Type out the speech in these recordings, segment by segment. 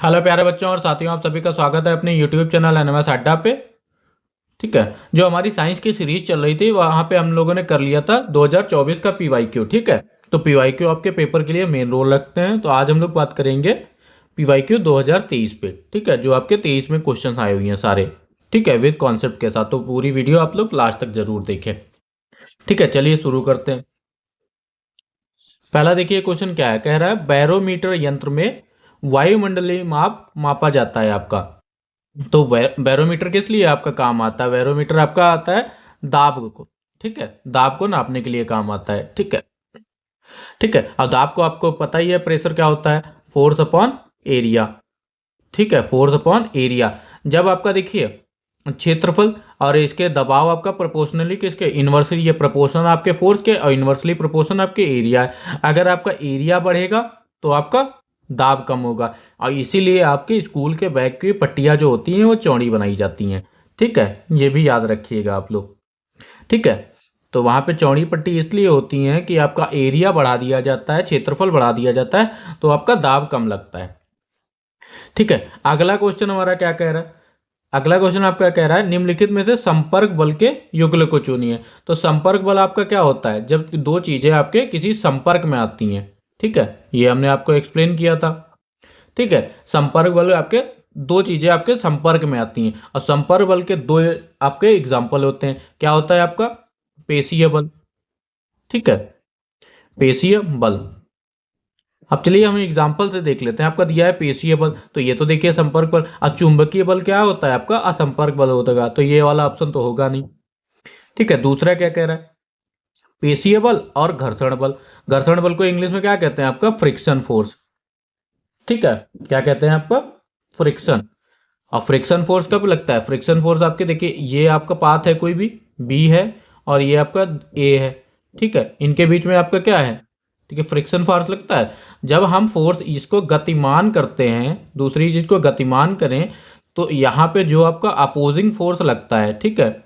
Hello प्यारे बच्चों और साथियों, आप सभी का स्वागत है अपने यूट्यूब चैनल एनएमएस अड्डा पे। ठीक है, जो हमारी साइंस की सीरीज चल रही थी वहां पे हम लोगों ने कर लिया था 2024 का पीवाईक्यू। ठीक है, तो पीवाईक्यू आपके पेपर के लिए मेन रोल रखते हैं। तो आज हम लोग बात करेंगे पीवाईक्यू 2023 पे। ठीक है, जो आपके 23 में क्वेश्चन आए हुए हैं सारे। ठीक है, विद कॉन्सेप्ट के साथ। तो पूरी वीडियो आप लोग लास्ट तक जरूर देखें। ठीक है, चलिए शुरू करते हैं। पहला देखिए क्वेश्चन क्या है, कह रहा है बैरोमीटर यंत्र में वायुमंडलीय माप मापा जाता है आपका। तो बैरोमीटर किस लिए आपका काम आता है? बैरोमीटर आपका आता है दाब को। ठीक है, दाब को नापने के लिए काम आता है। ठीक है, ठीक है। अब दाब को आपको पता ही है, प्रेशर क्या होता है? Force upon area. ठीक है, फोर्स अपॉन एरिया। जब आपका देखिए क्षेत्रफल और इसके दबाव आपका प्रोपोर्शनली किसके? इन्वर्सली। ये प्रोपोर्शन आपके फोर्स के और इन्वर्सली प्रोपोर्शन आपके एरिया है। अगर आपका एरिया बढ़ेगा तो आपका दाब कम होगा, और इसीलिए आपके स्कूल के बैग की पट्टियां जो होती हैं वो चौड़ी बनाई जाती हैं। ठीक है, ये भी याद रखिएगा आप लोग। ठीक है, तो वहां पे चौड़ी पट्टी इसलिए होती है कि आपका एरिया बढ़ा दिया जाता है, क्षेत्रफल बढ़ा दिया जाता है, तो आपका दाब कम लगता है। ठीक है, अगला क्वेश्चन हमारा क्या कह रहा है? अगला क्वेश्चन आपका कह रहा है निम्नलिखित में से संपर्क बल के युगल को चुनिए। तो संपर्क बल आपका क्या होता है? जब दो चीजें आपके किसी संपर्क में आती हैं। ठीक है, ये हमने आपको एक्सप्लेन किया था। ठीक है, संपर्क बल आपके दो चीजें आपके संपर्क में आती हैं, और संपर्क बल के दो आपके एग्जाम्पल होते हैं। क्या होता है आपका? पेशीय बल। ठीक है, पेशीय बल। अब चलिए हम एग्जाम्पल से देख लेते हैं। आपका दिया है पेशीय बल, तो ये तो देखिए संपर्क बल। और चुंबकीय बल क्या होता है आपका? असंपर्क बल होगा, तो ये वाला ऑप्शन तो होगा नहीं। ठीक है, दूसरा क्या कह रहा है? पेशीय बल और घर्षण बल। घर्षण बल को इंग्लिश में क्या कहते हैं? आपका फ्रिक्शन फोर्स। ठीक है, क्या कहते हैं आपका? फ्रिक्शन। और फ्रिक्शन फोर्स कब लगता है? फ्रिक्शन फोर्स आपके देखिए, ये आपका पाथ है कोई भी, बी है, और ये आपका ए है। ठीक है, इनके बीच में आपका क्या है? ठीक है, फ्रिक्शन फोर्स लगता है। जब हम फोर्स इसको गतिमान करते हैं, दूसरी चीज को गतिमान करें, तो यहाँ पे जो आपका अपोजिंग फोर्स लगता है, ठीक है,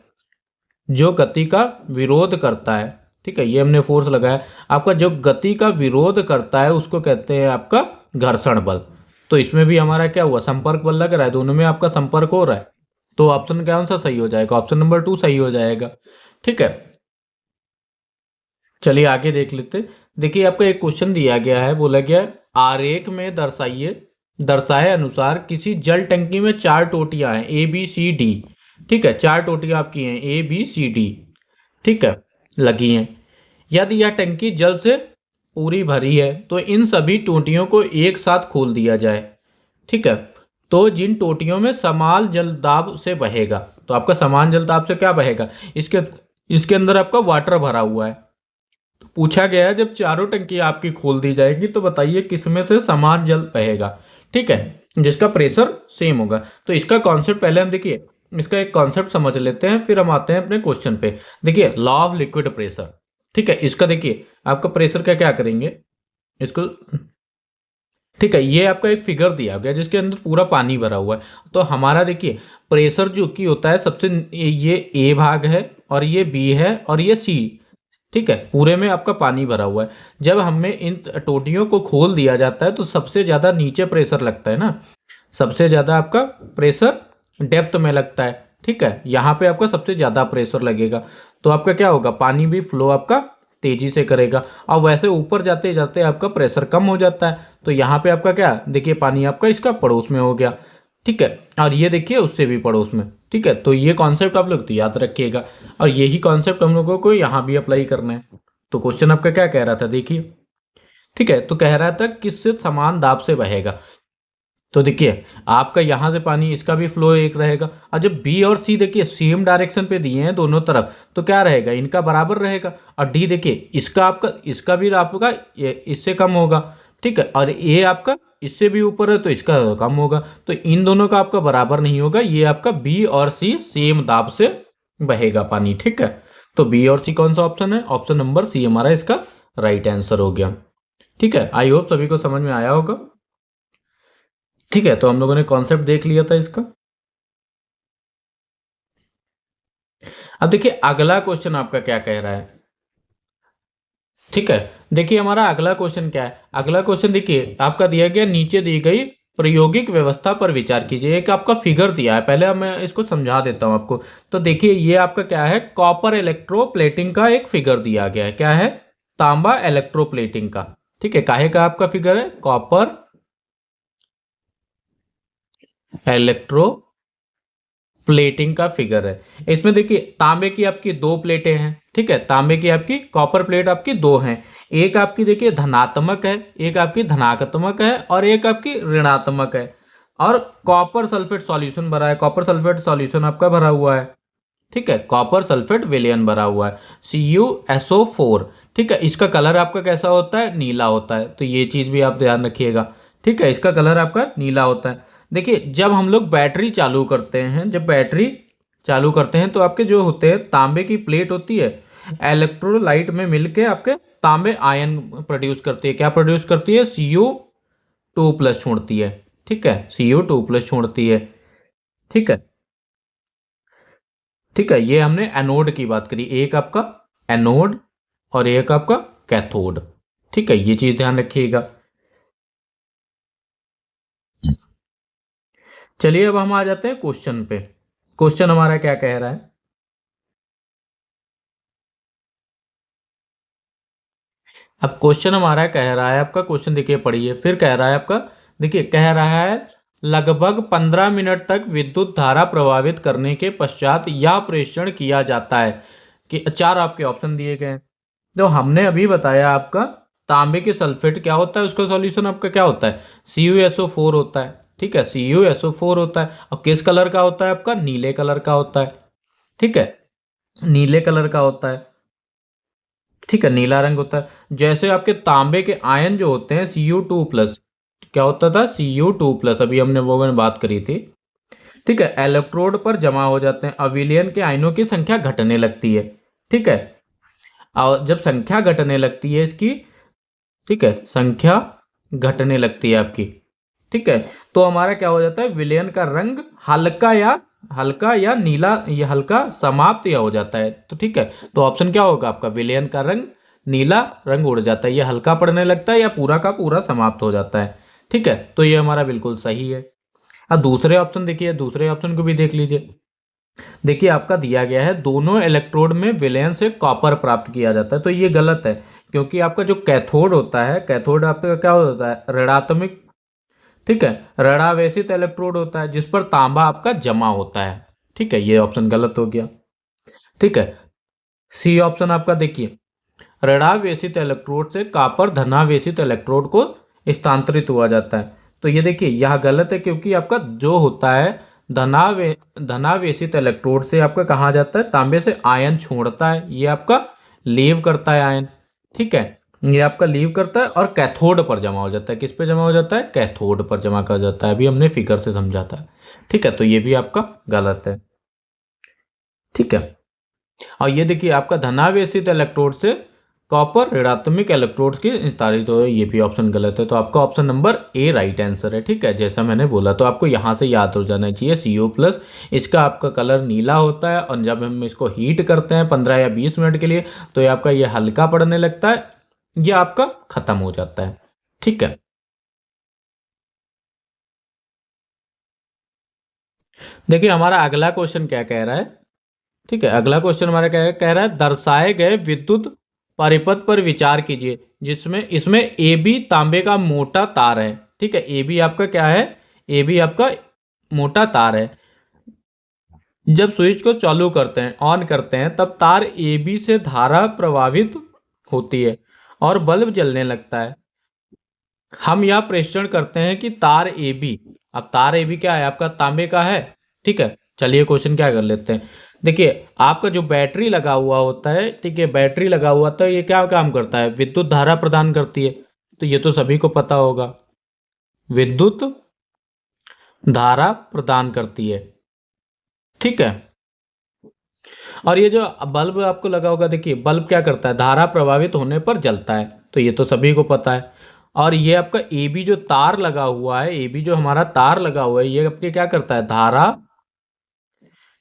जो गति का विरोध करता है। ठीक है, ये हमने फोर्स लगाया। आपका जो गति का विरोध करता है उसको कहते हैं आपका घर्षण बल। तो इसमें भी हमारा क्या हुआ? संपर्क बल लग रहा है, दोनों में आपका संपर्क हो रहा है। तो ऑप्शन कौन सा सही हो जाएगा? ऑप्शन नंबर 2 सही हो जाएगा। ठीक है, चलिए आगे देख लेते। देखिए आपको एक क्वेश्चन दिया गया है, बोला गया है आरेख में दर्शाए अनुसार किसी जल टंकी में चार टोटियां हैं ए बी सी डी। ठीक है, चार टोटियां आपकी हैं ए बी सी डी। ठीक है, लगी हैं। यदि यह टंकी जल से पूरी भरी है तो इन सभी टोटियों को एक साथ खोल दिया जाए। ठीक है, तो जिन टोटियों में समान जल दाब से बहेगा, तो आपका समान जल दाब से क्या बहेगा? इसके इसके अंदर आपका वाटर भरा हुआ है। तो पूछा गया है जब चारों टंकी आपकी खोल दी जाएगी तो बताइए किसमें से समान जल बहेगा। ठीक है, जिसका प्रेशर सेम होगा। तो इसका कॉन्सेप्ट पहले हम देखिए, इसका एक कॉन्सेप्ट समझ लेते हैं, फिर हम आते हैं अपने क्वेश्चन पे। देखिए लॉ ऑफ लिक्विड प्रेशर। ठीक है, इसका देखिए आपका प्रेशर का क्या करेंगे इसको। ठीक है, ये आपका एक फिगर दिया गया जिसके अंदर पूरा पानी भरा हुआ है। तो हमारा देखिए प्रेशर जो की होता है सबसे, ये ए भाग है और ये बी है और ये सी। ठीक है, पूरे में आपका पानी भरा हुआ है। जब हमें इन टोटियों को खोल दिया जाता है तो सबसे ज्यादा नीचे प्रेशर लगता है ना, सबसे ज्यादा आपका प्रेशर डेप्थ में लगता है। ठीक है, यहाँ पे आपका सबसे ज्यादा प्रेशर लगेगा, तो आपका क्या होगा? पानी भी फ्लो आपका तेजी से करेगा, और वैसे ऊपर जाते जाते आपका प्रेशर कम हो जाता है। तो यहाँ पे आपका क्या देखिए, पानी आपका इसका पड़ोस में हो गया। ठीक है, और ये देखिए उससे भी पड़ोस में। ठीक है, तो ये कॉन्सेप्ट आप लोग तो याद रखिएगा, और यही कॉन्सेप्ट हम लोगों को यहाँ भी अप्लाई करना है। तो क्वेश्चन आपका क्या कह रहा था देखिए। ठीक है, तो कह रहा था किससे समान दाब से बहेगा। तो देखिए आपका यहां से पानी, इसका भी फ्लो एक रहेगा, और जब बी और सी देखिए सेम डायरेक्शन पे दिए हैं दोनों तरफ, तो क्या रहेगा? इनका बराबर रहेगा। और डी देखिए इसका आपका, इसका भी आपका इससे कम होगा। ठीक है, और ए आपका इससे भी ऊपर है तो इसका कम होगा। तो इन दोनों का आपका बराबर नहीं होगा, ये आपका बी और सी सेम दाब से बहेगा पानी। ठीक है, तो बी और सी कौन सा ऑप्शन है? ऑप्शन नंबर सी हमारा इसका राइट आंसर हो गया। ठीक है, आई होप सभी को समझ में आया होगा। ठीक है, तो हम लोगों ने कॉन्सेप्ट देख लिया था इसका। अब देखिए अगला क्वेश्चन आपका क्या कह रहा है। ठीक है, देखिए हमारा अगला क्वेश्चन क्या है। अगला क्वेश्चन देखिए आपका दिया गया, नीचे दी गई प्रायोगिक व्यवस्था पर विचार कीजिए। एक आपका फिगर दिया है, पहले मैं इसको समझा देता हूं आपको। तो देखिए ये आपका क्या है, कॉपर इलेक्ट्रोप्लेटिंग का एक फिगर दिया गया है। क्या है, तांबा इलेक्ट्रोप्लेटिंग का। ठीक है, काहे का आपका फिगर है, कॉपर इलेक्ट्रो प्लेटिंग का फिगर है। इसमें देखिए तांबे की आपकी दो प्लेटें हैं। ठीक है, तांबे की आपकी कॉपर प्लेट आपकी दो हैं। एक आपकी देखिए धनात्मक है, एक आपकी धनात्मक है, और एक आपकी ऋणात्मक है। और कॉपर सल्फेट सॉल्यूशन भरा है, कॉपर सल्फेट सॉल्यूशन आपका भरा हुआ है। ठीक है, कॉपर सल्फेट विलयन भरा हुआ है, CuSO4। ठीक है, इसका कलर आपका कैसा होता है, नीला होता है। तो ये चीज भी आप ध्यान रखिएगा। ठीक है, इसका कलर आपका नीला होता है। देखिए जब हम लोग बैटरी चालू करते हैं, जब बैटरी चालू करते हैं तो आपके जो होते हैं तांबे की प्लेट होती है, इलेक्ट्रोलाइट में मिलके आपके तांबे आयन प्रोड्यूस करती है। क्या प्रोड्यूस करती है, Cu2+ छोड़ती है। ठीक है, Cu2+ छोड़ती है। ठीक है, ठीक है, ये हमने एनोड की बात करी, एक आपका एनोड और एक आपका कैथोड। ठीक है, ये चीज ध्यान रखिएगा। चलिए अब हम आ जाते हैं क्वेश्चन पे। क्वेश्चन हमारा क्या कह रहा है, अब क्वेश्चन हमारा कह रहा है आपका, क्वेश्चन देखिए पढ़िए, फिर कह रहा है आपका, देखिए कह रहा है लगभग 15 मिनट तक विद्युत धारा प्रवाहित करने के पश्चात यह प्रेषण किया जाता है कि चार आपके ऑप्शन दिए गए हैं। तो हमने अभी बताया आपका तांबे के सल्फेट क्या होता है, उसका सॉल्यूशन आपका क्या होता है, CuSO4 होता है। ठीक है, CuSO4 होता है, और किस कलर का होता है आपका, नीले कलर का होता है। ठीक है, नीले कलर का होता है। ठीक है, नीला रंग होता है। जैसे आपके तांबे के आयन जो होते हैं Cu2+, क्या होता था, Cu2+, अभी हमने वो में बात करी थी। ठीक है, इलेक्ट्रोड पर जमा हो जाते हैं, अविलियन के आयनों की संख्या घटने लगती है। ठीक है, और जब संख्या घटने लगती है इसकी, ठीक है, संख्या घटने लगती है आपकी। ठीक है, तो हमारा क्या हो जाता है, विलयन का रंग हल्का या नीला, ये हल्का समाप्त या हो जाता है। तो ठीक है, तो ऑप्शन क्या होगा आपका, विलयन का रंग नीला रंग उड़ जाता है, ये हल्का पड़ने लगता है या पूरा का पूरा समाप्त हो जाता है। ठीक है, तो ये हमारा बिल्कुल सही है। अब दूसरे ऑप्शन देखिए, दूसरे ऑप्शन को भी देख लीजिए। देखिए आपका दिया गया है दोनों इलेक्ट्रोड में विलयन से कॉपर प्राप्त किया जाता है। तो ये गलत है, क्योंकि आपका जो कैथोड होता है, कैथोड आपका क्या होता है, ऋणात्मक। ठीक है, ऋणावेशित इलेक्ट्रोड होता है जिस पर तांबा आपका जमा होता है। ठीक है, ये ऑप्शन गलत हो गया। ठीक है, सी ऑप्शन आपका देखिए, ऋणावेशित इलेक्ट्रोड से कॉपर धनावेशित इलेक्ट्रोड को स्थानांतरित हुआ जाता है। तो ये देखिए यह गलत है, क्योंकि आपका जो होता है धनावेशित इलेक्ट्रोड से आपका कहा जाता है, तांबे से आयन छोड़ता है, ये आपका लीव करता है आयन। ठीक है, ये आपका लीव करता है और कैथोड पर जमा हो जाता है। किस पे जमा हो जाता है, कैथोड पर जमा कर जाता है, अभी हमने फिगर से समझा था। ठीक है, तो ये भी आपका गलत है। ठीक है, और ये देखिए आपका धनावेशित इलेक्ट्रोड से कॉपर ऋणात्मक इलेक्ट्रोड्स की तारित हो, ये भी ऑप्शन गलत है। तो आपका option number A right answer है। ठीक है, जैसा मैंने बोला, तो आपको यहाँ से याद हो जाना चाहिए, Cu+, इसका आपका कलर नीला होता है, और जब हम इसको हीट करते हैं 15 या 20 मिनट के लिए, तो ये आपका ये हल्का पड़ने लगता है, ये आपका खत्म हो जाता है। ठीक है, देखिए हमारा अगला क्वेश्चन क्या कह रहा है। ठीक है, अगला क्वेश्चन हमारा क्या है, कह रहा है दर्शाए गए विद्युत परिपथ पर विचार कीजिए, जिसमें इसमें ए बी तांबे का मोटा तार है। ठीक है, ए बी आपका क्या है, ए बी आपका मोटा तार है। जब स्विच को चालू करते हैं, ऑन करते हैं, तब तार ए बी से धारा प्रवाहित होती है और बल्ब जलने लगता है। हम यह प्रेषण करते हैं कि तार ए बी, अब तार ए बी क्या है आपका, तांबे का है। ठीक है, चलिए क्वेश्चन क्या कर लेते हैं। देखिए आपका जो बैटरी लगा हुआ होता है, ठीक है, बैटरी लगा हुआ था, ये क्या काम करता है, विद्युत धारा प्रदान करती है। तो ये तो सभी को पता होगा, विद्युत धारा प्रदान करती है। ठीक है, और ये जो बल्ब आपको लगा होगा, देखिए बल्ब क्या करता है, धारा प्रभावित होने पर जलता है। तो ये तो सभी को पता है। और ये आपका ए बी जो तार लगा हुआ है, ए बी जो हमारा तार लगा हुआ है, ये आपके क्या करता है, धारा,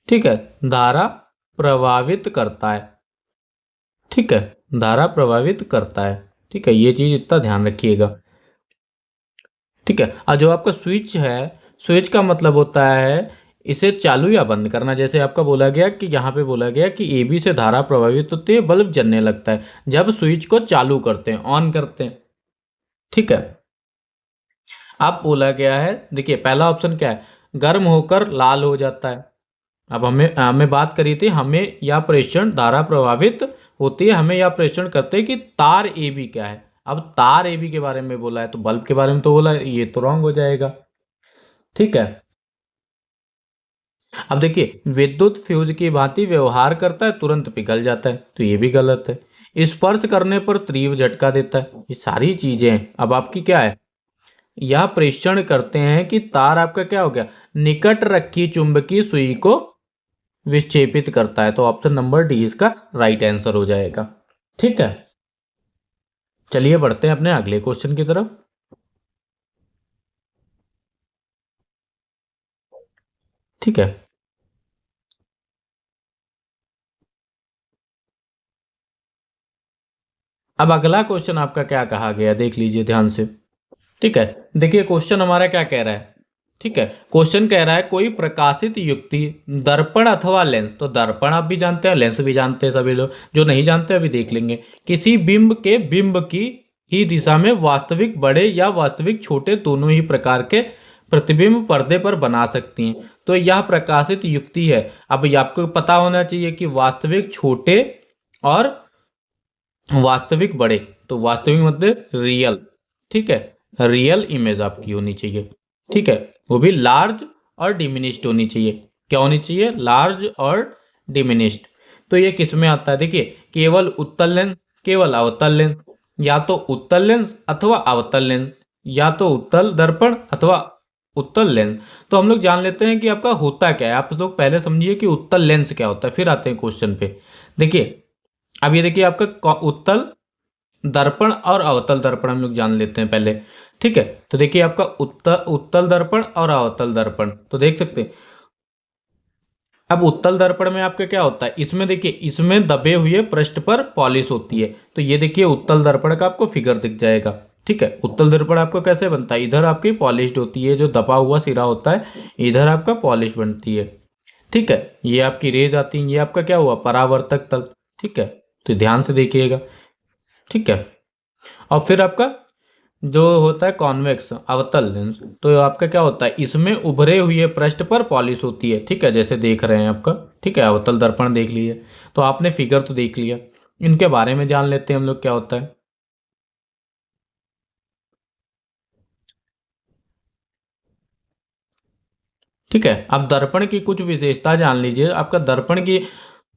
ठीक है, धारा प्रभावित करता है। ठीक है, धारा प्रभावित करता है। ठीक है, ये चीज इतना ध्यान रखिएगा। ठीक है। और जो आपका स्विच है, स्विच का मतलब होता है इसे चालू या बंद करना। जैसे आपका बोला गया कि यहाँ पे बोला गया कि ए बी से धारा प्रभावित होती है, बल्ब जलने लगता है जब स्विच को चालू करते हैं, ऑन करते हैं। ठीक है। अब बोला गया है, देखिए पहला ऑप्शन क्या है, गर्म होकर लाल हो जाता है। अब हमें हमें बात करी थी, हमें यह प्रेषण धारा प्रभावित होती है, हमें यह प्रेषण करते हैं कि तार ए बी क्या है। अब तार ए बी के बारे में बोला है तो बल्ब के बारे में तो बोला है, ये तो रॉन्ग हो जाएगा। ठीक है। अब देखिए विद्युत फ्यूज की भांति व्यवहार करता है, तुरंत पिघल जाता है, तो ये भी गलत है। स्पर्श करने पर तीव्र झटका देता है, ये सारी चीजें हैं। अब आपकी क्या है, यह प्रेषण करते हैं कि तार आपका क्या हो गया, निकट रखी चुंबकीय सुई को विक्षेपित करता है। तो ऑप्शन नंबर डी इसका राइट आंसर हो जाएगा। ठीक है। चलिए बढ़ते हैं अपने अगले क्वेश्चन की तरफ। ठीक है। अब अगला क्वेश्चन आपका क्या कहा गया, देख लीजिए ध्यान से। ठीक है। देखिए क्वेश्चन हमारा क्या कह रहा है। ठीक है। क्वेश्चन कह रहा है कोई प्रकाशित युक्ति दर्पण अथवा लेंस, तो दर्पण आप भी जानते हैं, लेंस भी जानते हैं सभी लोग, जो नहीं जानते अभी देख लेंगे। किसी बिंब के बिंब की ही दिशा में वास्तविक बड़े या वास्तविक छोटे दोनों ही प्रकार के प्रतिबिंब पर्दे पर बना सकती हैं। तो यह प्रकाशित युक्ति है। अब ये आपको पता होना चाहिए कि वास्तविक छोटे और वास्तविक बड़े, तो वास्तविक मतलब रियल। ठीक है। रियल इमेज आपकी होनी चाहिए। ठीक है। वो भी लार्ज और डिमिनिश्ड होनी चाहिए। क्या होनी चाहिए, लार्ज और डिमिनिश्ड। तो ये किस में आता है, देखिए केवल उत्तल लेंस, केवल अवतल लेंस, या तो उत्तल लेंस अथवा अवतल लेंस, या तो उत्तल दर्पण अथवा उत्तल लेंस। तो हम लोग जान लेते हैं कि आपका होता क्या है। आप लोग पहले समझिए कि उत्तल लेंस क्या होता है, फिर आते हैं क्वेश्चन पे। देखिए अब ये देखिए आपका उत्तल दर्पण और अवतल दर्पण हम लोग जान लेते हैं पहले। ठीक है। तो देखिए आपका उत्तल उत्तल दर्पण और अवतल दर्पण, तो देख सकते हैं। अब उत्तल दर्पण में आपका क्या होता है, इसमें देखिए इसमें दबे हुए पृष्ठ पर पॉलिश होती है। तो ये देखिए उत्तल दर्पण का आपको फिगर दिख जाएगा। ठीक है। उत्तल दर्पण आपको कैसे बनता है, इधर आपकी पॉलिश्ड होती है, जो दबा हुआ सिरा होता है इधर आपका पॉलिश बनती है। ठीक है। ये आपकी रेज आती है, ये आपका क्या हुआ, परावर्तक तल। ठीक है। तो ध्यान से देखिएगा। ठीक है। और फिर आपका जो होता है कॉन्वेक्स अवतल लेंस, तो आपका क्या होता है, इसमें उभरे हुए पृष्ठ पर पॉलिश होती है। ठीक है, जैसे देख रहे हैं आपका। ठीक है। अवतल दर्पण देख लीजिए, तो आपने फिगर तो देख लिया, इनके बारे में जान लेते हैं हम लोग क्या होता है। ठीक है। अब दर्पण की कुछ विशेषता जान लीजिए। आपका दर्पण की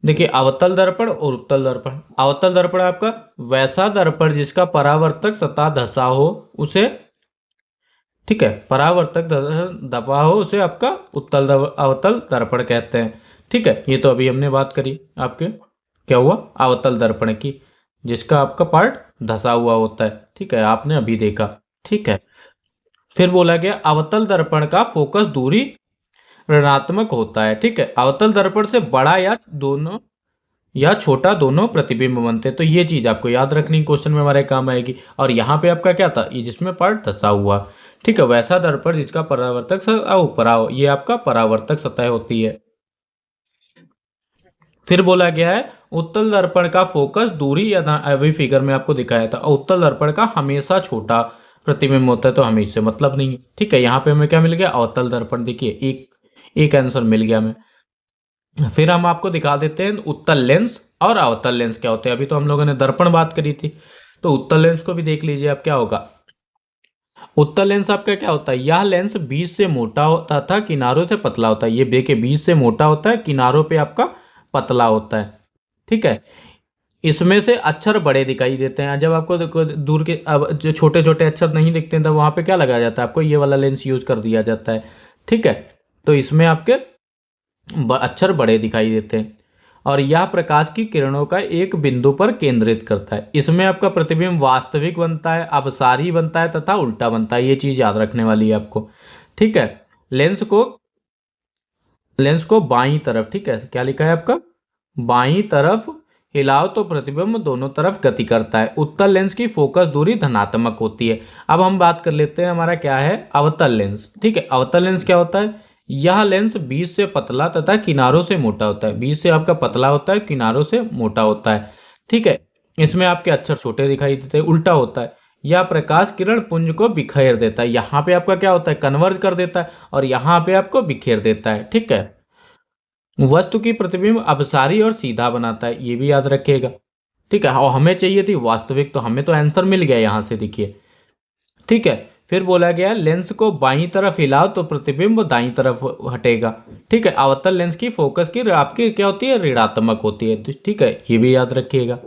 देखिए अवतल दर्पण और उत्तल दर्पण। अवतल दर्पण आपका वैसा दर्पण जिसका परावर्तक सतह धसा हो उसे, ठीक है, परावर्तक दबा हो उसे आपका अवतल दर्पण कहते हैं। ठीक है। ये तो अभी हमने बात करी आपके क्या हुआ, अवतल दर्पण की, जिसका आपका पार्ट धसा हुआ होता है। ठीक है, आपने अभी देखा। ठीक है। फिर बोला गया अवतल दर्पण का फोकस दूरी ऋणात्मक होता है। ठीक है। अवतल दर्पण से बड़ा या दोनों या छोटा दोनों प्रतिबिंब बनते हैं। तो ये चीज आपको याद रखनी क्वेश्चन में हमारे काम आएगी। और यहाँ पे आपका क्या था, ये जिसमें पार्ट धसा हुआ। ठीक है। वैसा दर्पण जिसका परावर्तक सतह ऊपर हो, ये आपका परावर्तक सतह होती है। फिर बोला गया है उत्तल दर्पण का फोकस दूरी, या अभी फिगर में आपको दिखाया था, उत्तल दर्पण का हमेशा छोटा प्रतिबिंब होता है, तो हमें इससे मतलब नहीं है। ठीक है। यहाँ पे हमें क्या मिल गया, अवतल दर्पण। देखिए एक एक आंसर मिल गया हमें। फिर हम आपको दिखा देते हैं उत्तल लेंस और अवतल लेंस क्या होते हैं। अभी तो हम लोगों ने दर्पण बात करी थी, तो उत्तल लेंस को भी देख लीजिए आप क्या होगा। उत्तल लेंस आपका क्या होता है, यह लेंस बीच से मोटा होता था, किनारों से पतला होता है। ये देखिए बीच से मोटा होता है, किनारों पे आपका पतला होता है। ठीक है। इसमें से अक्षर बड़े दिखाई देते हैं। जब आपको देखो दूर के अब जो छोटे छोटे अक्षर नहीं दिखते हैं, तब वहां पे क्या लगाया जाता है, आपको ये वाला लेंस यूज कर दिया जाता है। ठीक है। तो इसमें आपके अक्षर बड़े दिखाई देते हैं, और यह प्रकाश की किरणों का एक बिंदु पर केंद्रित करता है। इसमें आपका प्रतिबिंब वास्तविक बनता है, अपसारी बनता है तथा उल्टा बनता है। ये चीज याद रखने वाली है आपको। ठीक है। लेंस को लेंस को बाईं तरफ, ठीक है, क्या लिखा है आपका, बाईं तरफ हिलाओ तो प्रतिबिंब दोनों तरफ गति करता है। उत्तल लेंस की फोकस दूरी धनात्मक होती है। अब हम बात कर लेते हैं हमारा क्या है, अवतल लेंस। ठीक है, अवतल लेंस क्या होता है? यह लेंस बीच से पतला तथा किनारों से मोटा होता है। बीच से आपका पतला होता है, किनारों से मोटा होता है। ठीक है, इसमें आपके अक्षर छोटे दिखाई देते हैं, उल्टा होता है। यह प्रकाश किरण पुंज को बिखेर देता है। यहाँ पे आपका क्या होता है, कन्वर्ज कर देता है, और यहाँ पे आपको बिखेर देता है। ठीक है, वस्तु की प्रतिबिंब अपसारी और सीधा बनाता है, ये भी याद रखिएगा। ठीक है, और हमें चाहिए थी वास्तविक, तो हमें तो आंसर मिल गया यहाँ से, देखिए। ठीक है, फिर बोला गया लेंस को बाईं तरफ हिलाओ तो प्रतिबिंब दाईं तरफ हटेगा। ठीक है, अवतल लेंस की फोकस की आपकी क्या होती है, ऋणात्मक होती है। ठीक है, ये भी याद रखिएगा।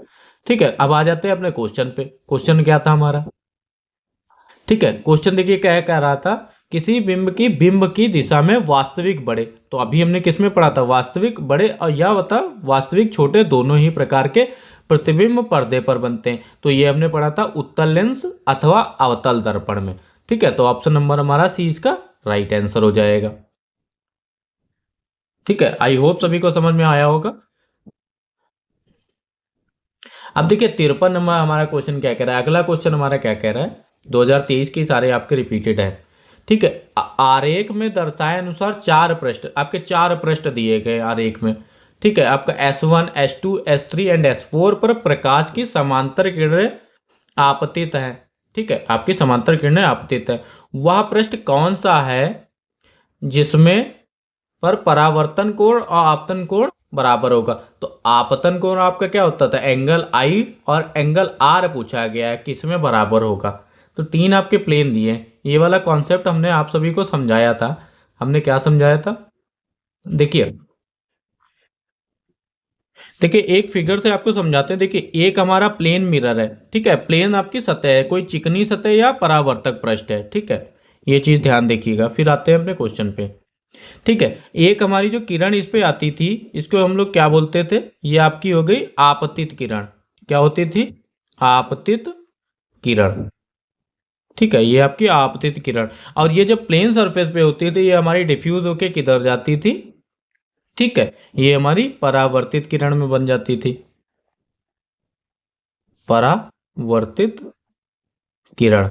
ठीक है, अब आ जाते हैं अपने क्वेश्चन पे। क्वेश्चन क्या था हमारा? ठीक है, क्वेश्चन देखिए क्या कह रहा था, किसी बिंब की दिशा में वास्तविक बड़े, तो अभी हमने किस में पढ़ा था, वास्तविक बड़े और या बता वास्तविक छोटे दोनों ही प्रकार के प्रतिबिंब पर्दे पर बनते हैं। तो ये हमने पढ़ा था उत्तल लेंस अथवा अवतल दर्पण में। ठीक है, तो ऑप्शन नंबर हमारा सी इसका राइट आंसर हो जाएगा। ठीक है, आई होप सभी को समझ में आया होगा। अब देखिए 53 नंबर हमारा क्वेश्चन क्या कह रहा है, अगला क्वेश्चन हमारा क्या कह रहा है, 2023 की सारे आपके रिपीटेड है। ठीक है, आरेख में दर्शाए अनुसार चार पृष्ठ, आपके चार पृष्ठ दिए गए आरेख में। ठीक है, आपका S1 S2 S3 and S4 पर प्रकाश की समांतर किरणें आपतित हैं। ठीक है, आपकी समांतर किरणें आपतित है। वह पृष्ठ कौन सा है जिसमें पर परावर्तन कोण और आपतन कोण बराबर होगा? तो आपतन कोण आपका क्या होता था, एंगल आई, और एंगल आर पूछा गया है किसमें बराबर होगा। तो तीन आपके प्लेन दिए हैं। ये वाला कॉन्सेप्ट हमने आप सभी को समझाया था। हमने क्या समझाया था, देखिए देखिए एक फिगर से आपको समझाते हैं। देखिए एक हमारा प्लेन मिरर है। ठीक है, प्लेन आपकी सतह है, कोई चिकनी सतह या परावर्तक पृष्ठ है। ठीक है, ये चीज ध्यान देखिएगा। फिर आते हैं अपने क्वेश्चन पे। ठीक है, एक हमारी जो किरण इस पे आती थी, इसको हम लोग क्या बोलते थे, ये आपकी हो गई आपतित किरण। क्या होती थी, आपतित किरण। ठीक है, ये आपकी आपतित किरण। और ये जब प्लेन सरफेस पे होती थी, ये हमारी डिफ्यूज होके किधर जाती थी, ठीक है, ये हमारी परावर्तित किरण में बन जाती थी, परावर्तित किरण।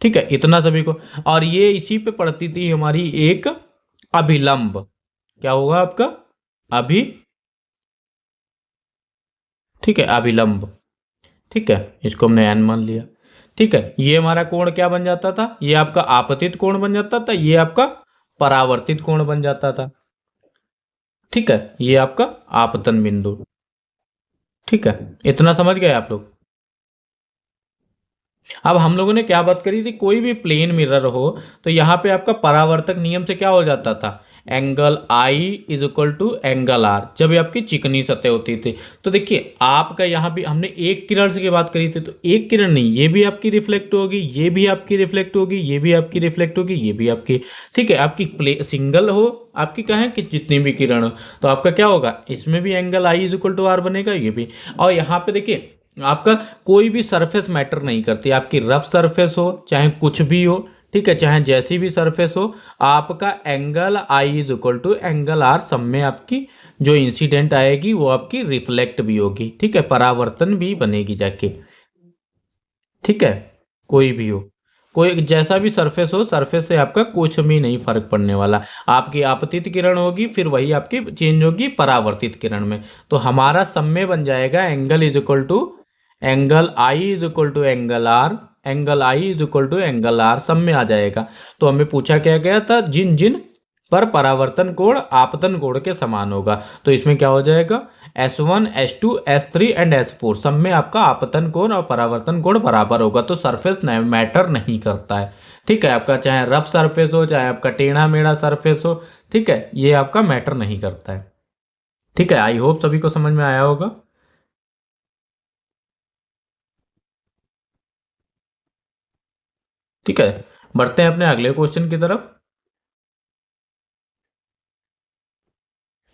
ठीक है, इतना सभी को। और ये इसी पे पड़ती थी हमारी एक अभिलंब। क्या होगा आपका, अभी, ठीक है, अभिलंब। ठीक है, इसको हमने एन मान लिया। ठीक है, ये हमारा कोण क्या बन जाता था, ये आपका आपतित कोण बन जाता था, ये आपका परावर्तित कोण बन जाता था। ठीक है, ये आपका आपतन बिंदु। ठीक है, इतना समझ गए आप लोग। अब हम लोगों ने क्या बात करी थी, कोई भी प्लेन मिरर हो तो यहाँ पे आपका परावर्तक नियम से क्या हो जाता था, angle I is equal to angle R, जब ये आपकी चिकनी सतह होती थी। तो देखिए आपका यहाँ भी हमने एक किरण से की बात करी थी, तो एक किरण नहीं, ये भी आपकी रिफ्लेक्ट होगी, ये भी आपकी रिफ्लेक्ट होगी, ये भी आपकी रिफ्लेक्ट होगी, ये भी आपकी। ठीक है, आपकी सिंगल हो, आपकी कहें कि जितनी भी किरण हो, तो आपका क्या होगा, इसमें भी angle I is equal to R बनेगा, ये भी। और यहाँ पे देखिए आपका कोई भी सरफेस मैटर नहीं करती, आपकी रफ सरफेस हो चाहे कुछ भी हो, ठीक है, चाहे जैसी भी सरफेस हो, आपका angle I is equal to angle R, सब में आपकी जो इंसिडेंट आएगी वो आपकी रिफ्लेक्ट भी होगी। ठीक है, परावर्तन भी बनेगी जाके। ठीक है, कोई भी हो, कोई जैसा भी सरफेस हो, सरफेस से आपका कुछ भी नहीं फर्क पड़ने वाला। आपकी आपतित किरण होगी, फिर वही आपकी चेंज होगी परावर्तित किरण में। तो हमारा सब में बन जाएगा angle is equal to angle I is equal to angle R, angle I is equal to angle R, सब में आ जाएगा। तो हमें पूछा क्या गया था, जिन जिन पर परावर्तन कोण आपतन कोण के समान होगा। तो इसमें क्या हो जाएगा, S1 S2 S3 and S4 सब में आपका आपतन कोण और परावर्तन कोण बराबर होगा। तो सरफेस मैटर नहीं करता है। ठीक है, आपका चाहे रफ सरफेस हो, चाहे आपका टेढ़ा मेढ़ा सरफेस हो, ठीक है, ये आपका मैटर नहीं करता है। ठीक है, आई होप सभी को समझ में आया होगा। ठीक है, बढ़ते हैं अपने अगले क्वेश्चन की तरफ।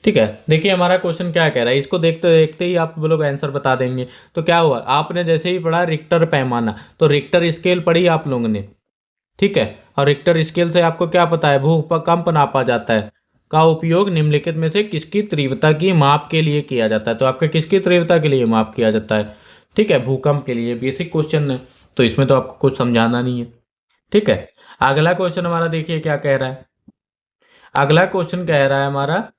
ठीक है, देखिए हमारा क्वेश्चन क्या कह रहा है, इसको देखते देखते ही आप लोग आंसर बता देंगे। तो क्या हुआ, आपने जैसे ही पढ़ा रिक्टर पैमाना, तो रिक्टर स्केल पढ़ी आप लोगों ने। ठीक है, और रिक्टर स्केल से आपको क्या पता है, भूकंप नापा जाता है, का उपयोग निम्नलिखित में से किसकी तीव्रता की माप के लिए किया जाता है? तो आपका किसकी तीव्रता के लिए माप किया जाता है? ठीक है, भूकंप के लिए। बेसिक क्वेश्चन है, तो इसमें तो आपको कुछ समझाना नहीं है। ठीक है, अगला क्वेश्चन हमारा देखिए क्या कह रहा है। अगला क्वेश्चन कह रहा है हमारा,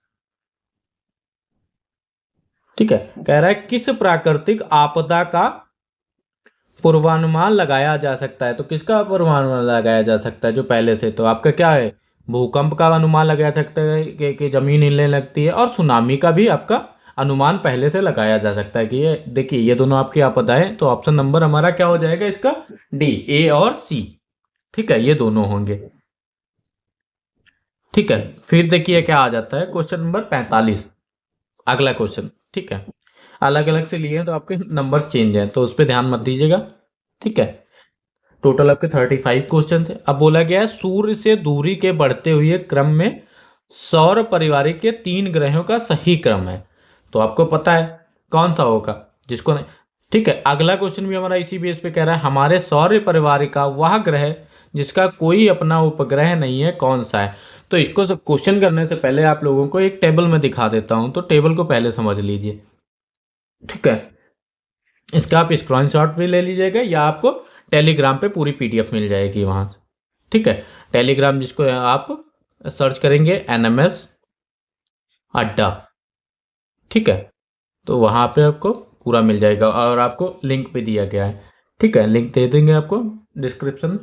ठीक है, कह रहा है किस प्राकृतिक आपदा का पूर्वानुमान लगाया जा सकता है? तो किसका पूर्वानुमान लगाया जा सकता है जो पहले से? तो आपका क्या है, भूकंप का अनुमान लगाया जा सकता है कि जमीन हिलने लगती है, और सुनामी का भी आपका अनुमान पहले से लगाया जा सकता है कि ये देखिए ये दोनों आपकी आपदाएं। तो ऑप्शन नंबर हमारा क्या हो जाएगा इसका? डी, ए और सी। ठीक है, ये दोनों होंगे। ठीक है, फिर देखिए क्या आ जाता है क्वेश्चन नंबर 45, अगला क्वेश्चन। ठीक है, अलग अलग से लिए हैं तो आपके नंबर्स चेंज हैं, तो उस पर ध्यान मत दीजिएगा। ठीक है, टोटल आपके 35 क्वेश्चन थे। अब बोला गया है सूर्य से दूरी के बढ़ते हुए क्रम में सौर परिवार के 3 ग्रहों का सही क्रम है। तो आपको पता है कौन सा होगा, जिसको नहीं। ठीक है, अगला क्वेश्चन भी हमारा इसी बेस पे कह रहा है हमारे सौर परिवार का वह ग्रह जिसका कोई अपना उपग्रह नहीं है कौन सा है? तो इसको क्वेश्चन करने से पहले आप लोगों को एक टेबल में दिखा देता हूं, तो टेबल को पहले समझ लीजिए। ठीक है, इसका आप स्क्रीनशॉट भी ले लीजिएगा या आपको टेलीग्राम पे पूरी पीडीएफ मिल जाएगी वहां से। ठीक है, टेलीग्राम जिसको आप सर्च करेंगे एनएमएस अड्डा। ठीक है, तो वहां पे आपको पूरा मिल जाएगा और आपको लिंक भी दिया गया है। ठीक है, लिंक दे देंगे आपको डिस्क्रिप्शन।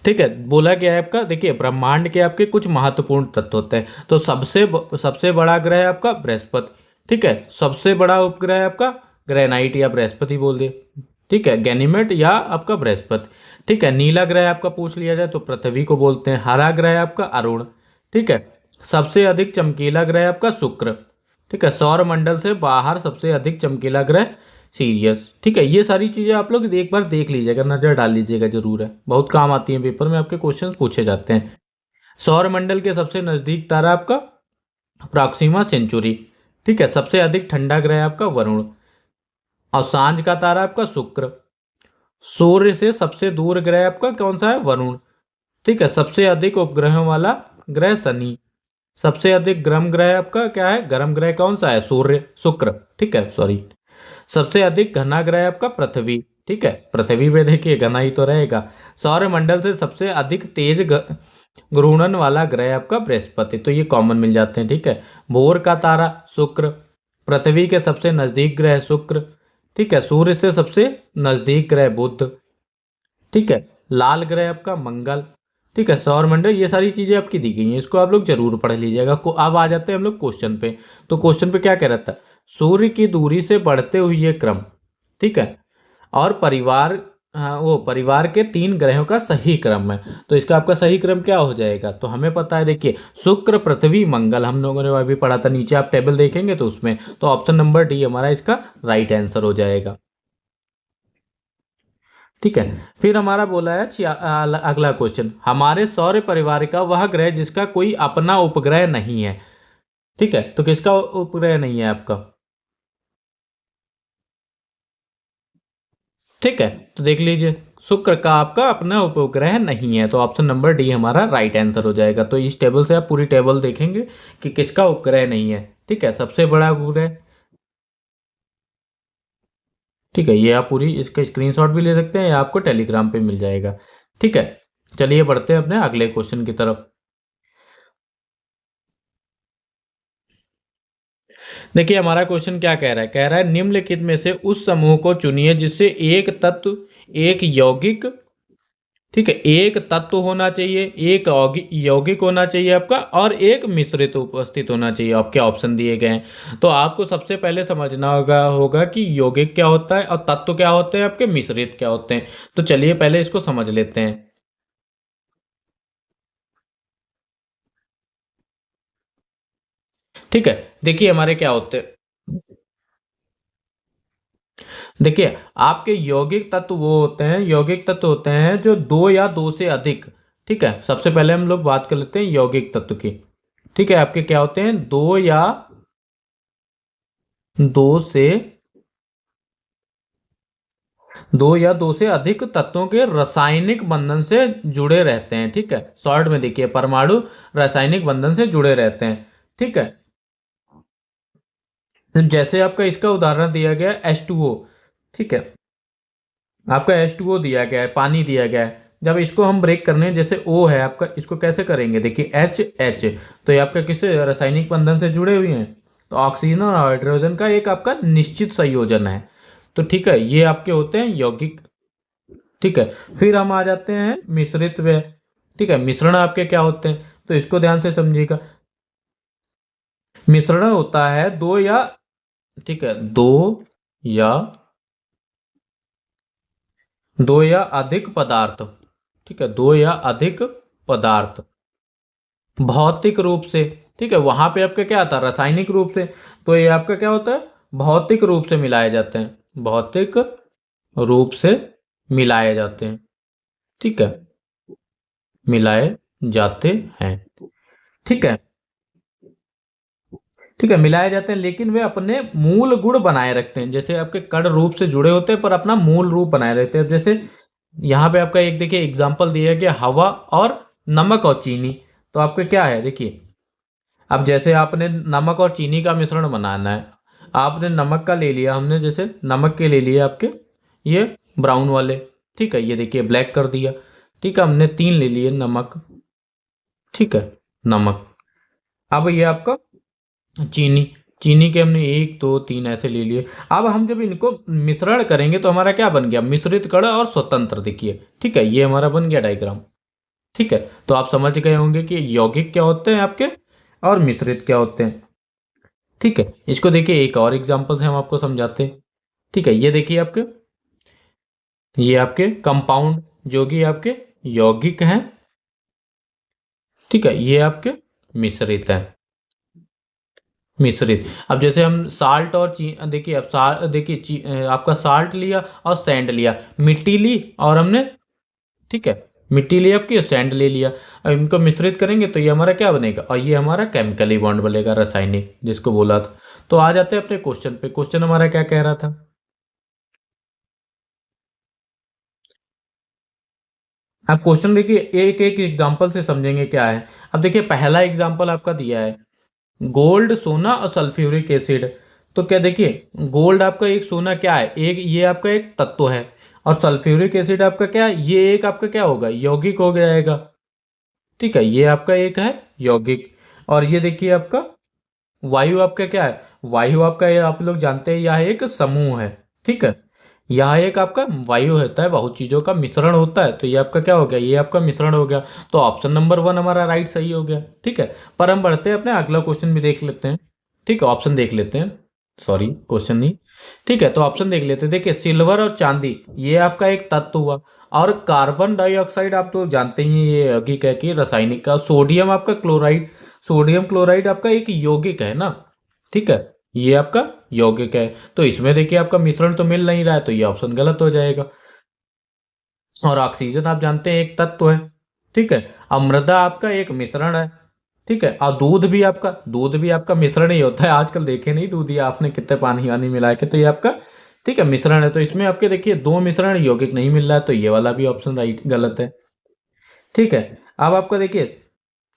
ठीक है, बोला गया है आपका, देखिए ब्रह्मांड के आपके कुछ महत्वपूर्ण तत्व होते हैं। तो सबसे बड़ा ग्रह है आपका बृहस्पति। ठीक है, सबसे बड़ा उपग्रह है आपका ग्रेनाइट या बृहस्पति बोल दिए। ठीक है, गैनीमेड या आपका बृहस्पति। ठीक है, नीला ग्रह आपका पूछ लिया जाए तो पृथ्वी को बोलते हैं। हरा ग्रह है आपका अरुण। ठीक है, सबसे अधिक चमकीला ग्रह है आपका शुक्र। ठीक है, सौर मंडल से बाहर सबसे अधिक चमकीला ग्रह सीरियस। ठीक है, ये सारी चीजें आप लोग एक बार देख लीजिएगा, नजर डाल लीजिएगा, जरूर है, बहुत काम आती है, पेपर में आपके क्वेश्चंस पूछे जाते हैं। सौर मंडल के सबसे नजदीक तारा आपका प्रॉक्सिमा सेंचुरी। ठीक है, सबसे अधिक ठंडा ग्रह आपका वरुण, और सांझ का तारा आपका शुक्र। सूर्य से सबसे दूर ग्रह आपका कौन सा है? वरुण। ठीक है, सबसे अधिक उपग्रहों वाला ग्रह शनि। सबसे अधिक गर्म ग्रह आपका क्या है? गर्म ग्रह कौन सा है? सूर्य, शुक्र। ठीक है, सॉरी। सबसे अधिक घना ग्रह आपका पृथ्वी। ठीक है, पृथ्वी पे देखिए घना ही तो रहेगा। सौर मंडल से सबसे अधिक तेज घूर्णन वाला ग्रह आपका बृहस्पति। तो ये कॉमन मिल जाते हैं। ठीक है, भोर का तारा शुक्र, पृथ्वी के सबसे नजदीक ग्रह शुक्र। ठीक है, सूर्य से सबसे नजदीक ग्रह बुध। ठीक है, लाल ग्रह आपका मंगल। ठीक है, सौर मंडल, ये सारी चीजें आपकी दी गई हैं, इसको आप लोग जरूर पढ़ लीजिएगा। अब आ जाते हैं हम लोग क्वेश्चन पे। तो क्वेश्चन पे क्या कह रहा था? सूर्य की दूरी से बढ़ते हुए ये क्रम। ठीक है, और परिवार, हाँ, वो परिवार के 3 ग्रहों का सही क्रम है। तो इसका आपका सही क्रम क्या हो जाएगा? तो हमें पता है, देखिए शुक्र पृथ्वी मंगल हम लोगों ने अभी पढ़ा था, नीचे आप टेबल देखेंगे तो उसमें। तो ऑप्शन नंबर डी हमारा इसका राइट आंसर हो जाएगा। ठीक है, फिर हमारा बोला है अगला क्वेश्चन, हमारे सौर परिवार का वह ग्रह जिसका कोई अपना उपग्रह नहीं है। ठीक है, तो किसका उपग्रह नहीं है आपका? ठीक है, तो देख लीजिए, शुक्र का आपका अपना उपग्रह नहीं है, तो ऑप्शन नंबर डी हमारा राइट आंसर हो जाएगा। तो इस टेबल से आप पूरी टेबल देखेंगे कि किसका उपग्रह नहीं है। ठीक है, सबसे बड़ा उपग्रह। ठीक है, ये आप पूरी इसका स्क्रीनशॉट भी ले सकते हैं या आपको टेलीग्राम पे मिल जाएगा। ठीक है, चलिए बढ़ते हैं अपने अगले क्वेश्चन की तरफ। देखिए हमारा क्वेश्चन क्या कह रहा है? कह रहा है निम्नलिखित में से उस समूह को चुनिए जिससे एक तत्व, एक यौगिक, ठीक है, एक तत्व होना चाहिए, एक यौगिक होना चाहिए आपका, और एक मिश्रित उपस्थित होना चाहिए। आपके ऑप्शन दिए गए हैं, तो आपको सबसे पहले समझना होगा कि यौगिक क्या होता है और तत्व क्या होते हैं, आपके मिश्रित क्या होते हैं। तो चलिए पहले इसको समझ लेते हैं। ठीक है, देखिए हमारे क्या होते हैं। देखिए आपके यौगिक तत्व वो होते हैं, यौगिक तत्व होते हैं जो दो या दो से अधिक। ठीक है, सबसे पहले हम लोग बात कर लेते हैं यौगिक तत्व की। ठीक है, आपके क्या होते हैं? दो से दो या दो से अधिक तत्वों के रासायनिक बंधन से जुड़े रहते हैं। ठीक है, शॉर्ट में देखिए परमाणु रासायनिक बंधन से जुड़े रहते हैं। ठीक है। तो जैसे आपका इसका उदाहरण दिया गया है H2O, ठीक है, आपका H2O दिया गया है, पानी दिया गया है। जब इसको हम ब्रेक करने हैं, जैसे O है आपका, इसको कैसे करेंगे, देखिए H तो ये आपका किससे रासायनिक बंधन से जुड़े हुए हैं, तो ऑक्सीजन और हाइड्रोजन का एक आपका निश्चित संयोजन है। तो ठीक है, ये आपके होते हैं यौगिक। ठीक है, फिर हम आ जाते हैं मिश्रित व, ठीक है, मिश्रण आपके क्या होते हैं, तो इसको ध्यान से समझिएगा। मिश्रण होता है दो या, ठीक है, या दो या अधिक पदार्थ, ठीक है, दो या अधिक पदार्थ भौतिक रूप से, ठीक है, वहां पे आपका क्या आता है, रासायनिक रूप से। तो ये आपका क्या होता है, भौतिक रूप से मिलाए जाते हैं, भौतिक रूप से मिलाए जाते हैं, ठीक है, मिलाए जाते हैं, ठीक है, ठीक है, मिलाए जाते हैं, लेकिन वे अपने मूल गुण बनाए रखते हैं। जैसे आपके कण रूप से जुड़े होते हैं पर अपना मूल रूप बनाए रखते हैं। अब जैसे यहाँ पे आपका एक देखिए एग्जाम्पल दिया गया, हवा और नमक और चीनी। तो आपका क्या है, देखिए, अब जैसे आपने नमक और चीनी का मिश्रण बनाना है, आपने नमक का ले लिया, हमने जैसे नमक के ले लिए आपके ये ब्राउन वाले, ठीक है, ये देखिए ब्लैक कर दिया, ठीक है, हमने 3 ले लिए नमक, ठीक है, नमक। अब ये आपका चीनी, चीनी के हमने 1 2 3 ऐसे ले लिए। अब हम जब इनको मिश्रण करेंगे तो हमारा क्या बन गया, मिश्रित कण और स्वतंत्र, देखिए, ठीक है, ये हमारा बन गया डायग्राम। ठीक है, तो आप समझ गए होंगे कि यौगिक क्या होते हैं आपके और मिश्रित क्या होते हैं। ठीक है, इसको देखिए एक और एग्जांपल से हम आपको समझाते हैं। ठीक है, ये देखिए आपके, ये आपके कंपाउंड जो कि आपके यौगिक हैं, ठीक है, ये आपके मिश्रित हैं, मिश्रित। अब जैसे हम साल्ट और देखिए, अब देखिए आपका साल्ट लिया और सैंड लिया, मिट्टी ली और हमने, ठीक है, मिट्टी ली आपकी, सैंड ले लिया। अब इनको मिश्रित करेंगे तो ये हमारा क्या बनेगा, और ये हमारा केमिकली बॉन्ड बनेगा, रासायनिक जिसको बोला था। तो आ जाते हैं अपने क्वेश्चन पे। क्वेश्चन हमारा क्या कह रहा था, आप क्वेश्चन देखिए एक एक एग्जांपल से समझेंगे क्या है। अब देखिए पहला एग्जांपल आपका दिया है, गोल्ड, सोना और सल्फ्यूरिक एसिड। तो क्या देखिए, गोल्ड आपका एक सोना क्या है, एक ये आपका एक तत्व है, और सल्फ्यूरिक एसिड आपका क्या है, ये एक आपका क्या होगा, यौगिक हो जाएगा। ठीक है, ये आपका एक है यौगिक। और ये देखिए आपका वायु आपका क्या है, वायु आपका ये आप लोग जानते हैं यह एक समूह है। ठीक है, यह एक आपका वायु होता है, बहुत चीजों का मिश्रण होता है। तो ये आपका क्या हो गया, ये आपका मिश्रण हो गया। तो ऑप्शन नंबर 1 हमारा राइट सही हो गया। ठीक है, पर हम बढ़ते हैं अपने अगला क्वेश्चन भी देख लेते हैं। ठीक है, ऑप्शन देख लेते हैं, सॉरी क्वेश्चन नहीं। ठीक है, तो ऑप्शन देख लेते हैं। देखिए सिल्वर और चांदी ये आपका एक तत्व हुआ, और कार्बन डाइऑक्साइड आप तो जानते ही हैं, ये यौगिक है कि रासायनिक का। सोडियम आपका क्लोराइड, सोडियम क्लोराइड आपका एक यौगिक है ना। ठीक है, ये आपका यौगिक है। तो इसमें देखिए आपका मिश्रण तो मिल नहीं रहा है, तो ये ऑप्शन गलत हो जाएगा। और ऑक्सीजन आप जानते हैं एक तत्व है। ठीक है, अब मृदा आपका एक मिश्रण है। ठीक है, और दूध भी आपका मिश्रण ही होता है। आजकल देखे नहीं दूध, ये आपने कितने पानी वानी मिला के, तो ये आपका, ठीक है, मिश्रण है। तो इसमें आपके देखिए 2 मिश्रण यौगिक नहीं मिल रहा है, तो ये वाला भी ऑप्शन राइट गलत है। ठीक है, अब आपका देखिए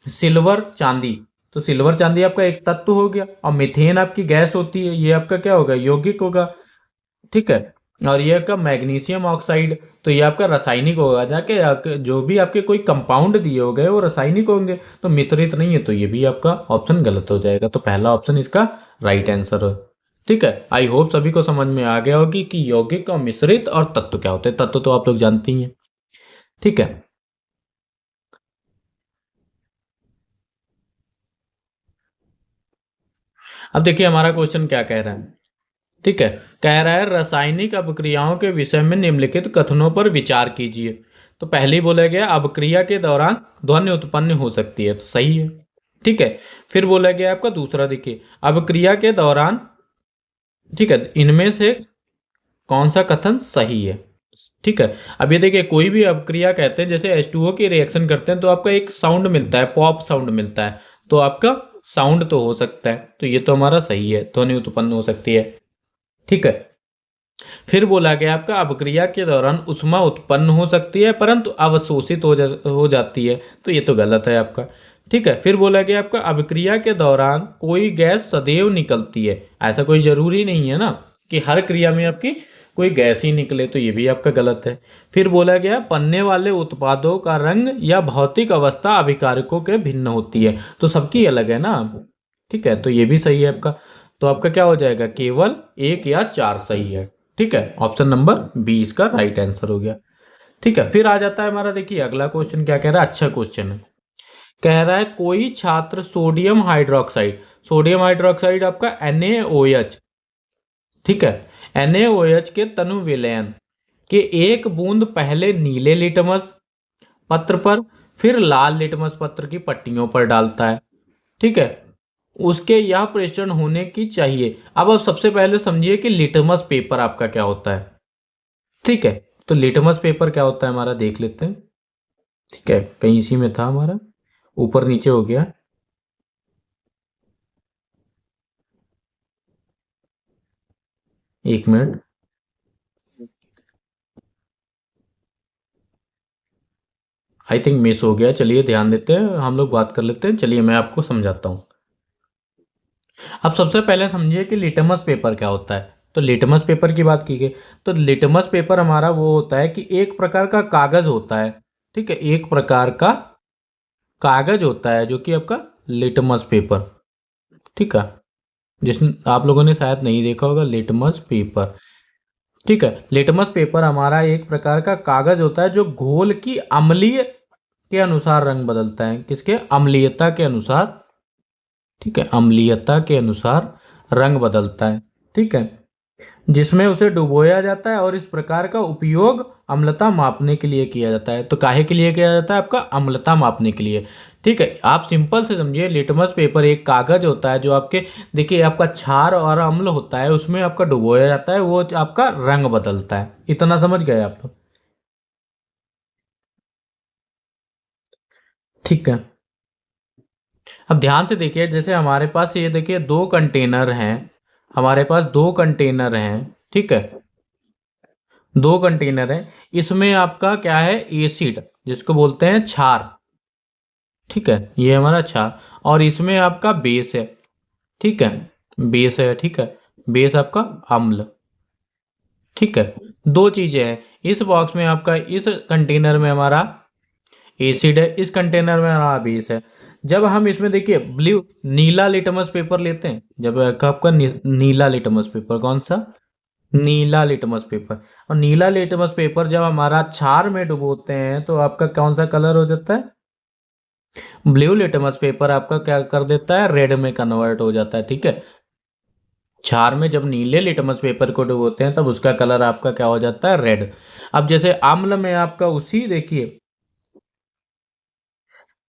सिल्वर चांदी, तो सिल्वर चांदी आपका एक तत्व हो गया, और मीथेन आपकी गैस होती है, ये आपका क्या होगा, यौगिक होगा। ठीक है, और ये आपका मैग्नीशियम ऑक्साइड, तो ये आपका रासायनिक होगा। जाके जो भी आपके कोई कंपाउंड दिए हो गए वो रासायनिक होंगे, तो मिश्रित नहीं है, तो ये भी आपका ऑप्शन गलत हो जाएगा। तो पहला ऑप्शन इसका राइट आंसर है। ठीक है, आई होप सभी को समझ में आ गया होगी कि यौगिक और मिश्रित और तत्व क्या होते हैं। तत्व तो आप लोग जानते ही हैं। ठीक है, अब देखिए हमारा क्वेश्चन क्या कह रहा है। ठीक है, कह रहा है रासायनिक अभिक्रियाओं के विषय में निम्नलिखित कथनों पर विचार कीजिए। तो पहले ही बोला गया अभिक्रिया के दौरान ध्वनि उत्पन्न हो सकती है, तो सही है। ठीक है, फिर बोला गया आपका दूसरा, देखिए अभिक्रिया के दौरान, ठीक है, इनमें से कौन सा कथन सही है। ठीक है, अब ये देखिए कोई भी अभिक्रिया कहते हैं, जैसे H2O की रिएक्शन करते हैं तो आपका एक साउंड मिलता है, पॉप साउंड मिलता है, तो आपका साउंड तो हो सकता है, तो ये तो हमारा सही है, ध्वनि उत्पन्न हो सकती है। ठीक है, फिर बोला गया आपका अभिक्रिया के दौरान ऊष्मा उत्पन्न हो सकती है परंतु अवशोषित हो जाती है, तो ये तो गलत है आपका। ठीक है। फिर बोला गया आपका अभिक्रिया के दौरान कोई गैस सदैव निकलती है, ऐसा कोई जरूरी नहीं है ना कि हर क्रिया में आपकी कोई गैस ही निकले, तो ये भी आपका गलत है। फिर बोला गया बनने वाले उत्पादों का रंग या भौतिक अवस्था अभिकारकों के भिन्न होती है, तो सबकी अलग है ना। ठीक है, तो ये भी सही है आपका। तो आपका क्या हो जाएगा, केवल 1 या 4 सही है। ठीक है, ऑप्शन नंबर बी इसका राइट आंसर हो गया। ठीक है, फिर आ जाता है हमारा, देखिए अगला क्वेश्चन क्या कह रहा है, अच्छा क्वेश्चन है। कह रहा है कोई छात्र सोडियम हाइड्रोक्साइड आपका NaOH, ठीक है, NaOH के तनु विलयन के एक बूंद पहले नीले लिटमस पत्र पर फिर लाल लिटमस पत्र की पट्टियों पर डालता है। ठीक है, उसके यह प्रेषण होने की चाहिए। अब आप सबसे पहले समझिए कि लिटमस पेपर आपका क्या होता है। ठीक है, तो लिटमस पेपर क्या होता है हमारा देख लेते हैं। ठीक है, कहीं इसी में था हमारा, ऊपर नीचे हो गया। एक मिनट, आई थिंक मिस हो गया। चलिए ध्यान देते हैं, हम लोग बात कर लेते हैं। चलिए मैं आपको समझाता हूँ। अब सबसे पहले समझिए कि लिटमस पेपर क्या होता है। तो लिटमस पेपर की बात की गई, तो लिटमस पेपर हमारा वो होता है कि एक प्रकार का कागज होता है। ठीक है, एक प्रकार का कागज होता है जो कि आपका लिटमस पेपर। ठीक है, जिसने आप लोगों ने शायद नहीं देखा होगा लिटमस पेपर। ठीक है, लिटमस पेपर हमारा एक प्रकार का कागज होता है जो घोल की अम्लीय के अनुसार रंग बदलता है। किसके, अम्लीयता के अनुसार। ठीक है, अम्लीयता के अनुसार रंग बदलता है। ठीक है, जिसमें उसे डुबोया जाता है और इस प्रकार का उपयोग अम्लता मापने के लिए किया जाता है। तो काहे के लिए किया जाता है, आपका अम्लता मापने के लिए। ठीक है, आप सिंपल से समझिए, लिटमस पेपर एक कागज होता है जो आपके, देखिए आपका क्षार और अम्ल होता है, उसमें आपका डुबोया जाता है, वो आपका रंग बदलता है। इतना समझ गए आप तो। ठीक है, अब ध्यान से देखिए, जैसे हमारे पास ये देखिए दो कंटेनर हैं, हमारे पास दो कंटेनर हैं। ठीक है, दो कंटेनर है, इसमें आपका क्या है, एसिड जिसको बोलते हैं क्षार। ठीक है, ये हमारा क्षार, और इसमें आपका बेस है। ठीक है, बेस है। ठीक है, बेस आपका अम्ल। ठीक है, दो चीजें हैं इस बॉक्स में, आपका इस कंटेनर में हमारा एसिड है, इस कंटेनर में हमारा बेस है। जब हम इसमें देखिए ब्लू नीला लिटमस पेपर लेते हैं, जब आपका नीला लिटमस पेपर, कौन सा, नीला लिटमस पेपर, और नीला लिटमस पेपर जब हमारा क्षार में डुबोते हैं तो आपका कौन सा कलर हो जाता है, ब्लू लिटमस पेपर आपका क्या कर देता है, रेड में कन्वर्ट हो जाता है। ठीक है, क्षार में जब नीले लिटमस पेपर को डुबोते हैं तब उसका कलर आपका क्या हो जाता है, रेड। अब जैसे अम्ल में आपका उसी देखिए,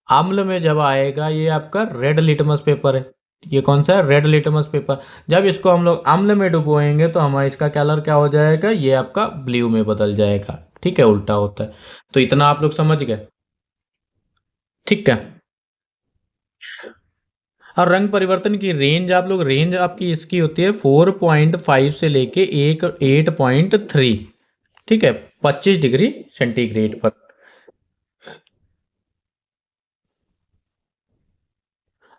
अम्ल में जब आएगा ये आपका रेड लिटमस पेपर है। ये कौन सा है, रेड लिटमस पेपर। जब इसको हम लोग अम्ल में डुबोएंगे तो हमारा इसका कलर क्या हो जाएगा, ये आपका ब्लू में बदल जाएगा। ठीक है, उल्टा होता है। तो इतना आप लोग समझ गए। ठीक है, और रंग परिवर्तन की रेंज, आप लोग रेंज आपकी इसकी होती है 4.5 से लेके 8.3। ठीक है, 25 डिग्री सेंटीग्रेड पर।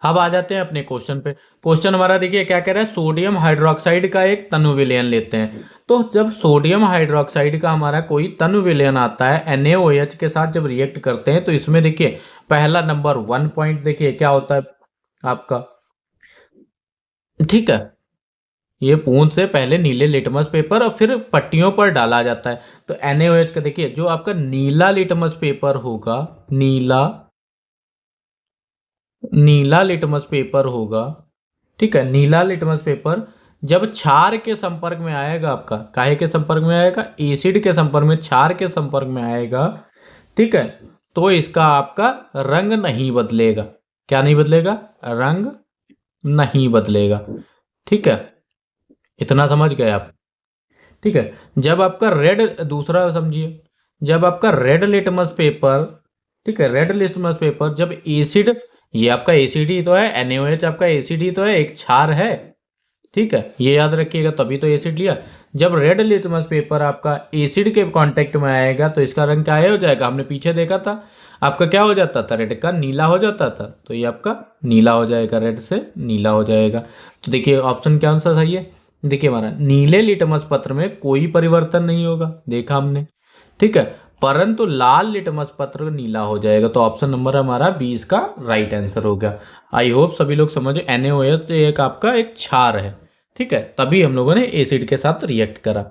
अब आ जाते हैं अपने क्वेश्चन पे। क्वेश्चन हमारा देखिए क्या कह रहा है, सोडियम हाइड्रोक्साइड का एक तनु विलयन लेते हैं। तो जब सोडियम हाइड्रोक्साइड का हमारा कोई तनु विलयन आता है NaOH के साथ, जब रिएक्ट करते हैं तो इसमें देखिए पहला नंबर 1 पॉइंट देखिए क्या होता है आपका। ठीक है, ये बूंद से पहले नीले लिटमस पेपर और फिर पट्टियों पर डाला जाता है। तो NaOH का देखिए जो आपका नीला लिटमस पेपर होगा, नीला नीला लिटमस पेपर होगा। ठीक है, नीला लिटमस पेपर जब क्षार के संपर्क में आएगा, आपका काहे के संपर्क में आएगा, एसिड के संपर्क में, क्षार के संपर्क में आएगा। ठीक है, तो इसका आपका रंग नहीं बदलेगा। क्या नहीं बदलेगा, रंग नहीं बदलेगा। ठीक है, इतना समझ गए आप। ठीक है, जब आपका रेड, दूसरा समझिए, जब आपका रेड लिटमस पेपर, ठीक है, रेड लिटमस पेपर जब एसिड, ये आपका एसिड ही तो है, NaOH आपका एसिड ही तो है, एक क्षार है। ठीक है, ये याद रखिएगा, तभी तो एसिड लिया। जब रेड लिटमस पेपर आपका एसिड के कांटेक्ट में आएगा तो इसका रंग क्या हो जाएगा, हमने पीछे देखा था। आपका क्या हो जाता था, रेड का नीला हो जाता था, तो ये आपका नीला हो जाएगा, रेड से नीला हो जाएगा। तो देखिए ऑप्शन क्या आंसर सही है। देखिए हमारा नीले लिटमस पत्र में कोई परिवर्तन नहीं होगा, देखा हमने, ठीक है, परंतु लाल लिटमस पत्र नीला हो जाएगा। तो ऑप्शन नंबर हमारा 20 का राइट आंसर हो गया। आई होप सभी लोग समझ, NaOH एक आपका एक क्षार है, ठीक है, तभी हम लोगों ने एसिड के साथ रिएक्ट करा।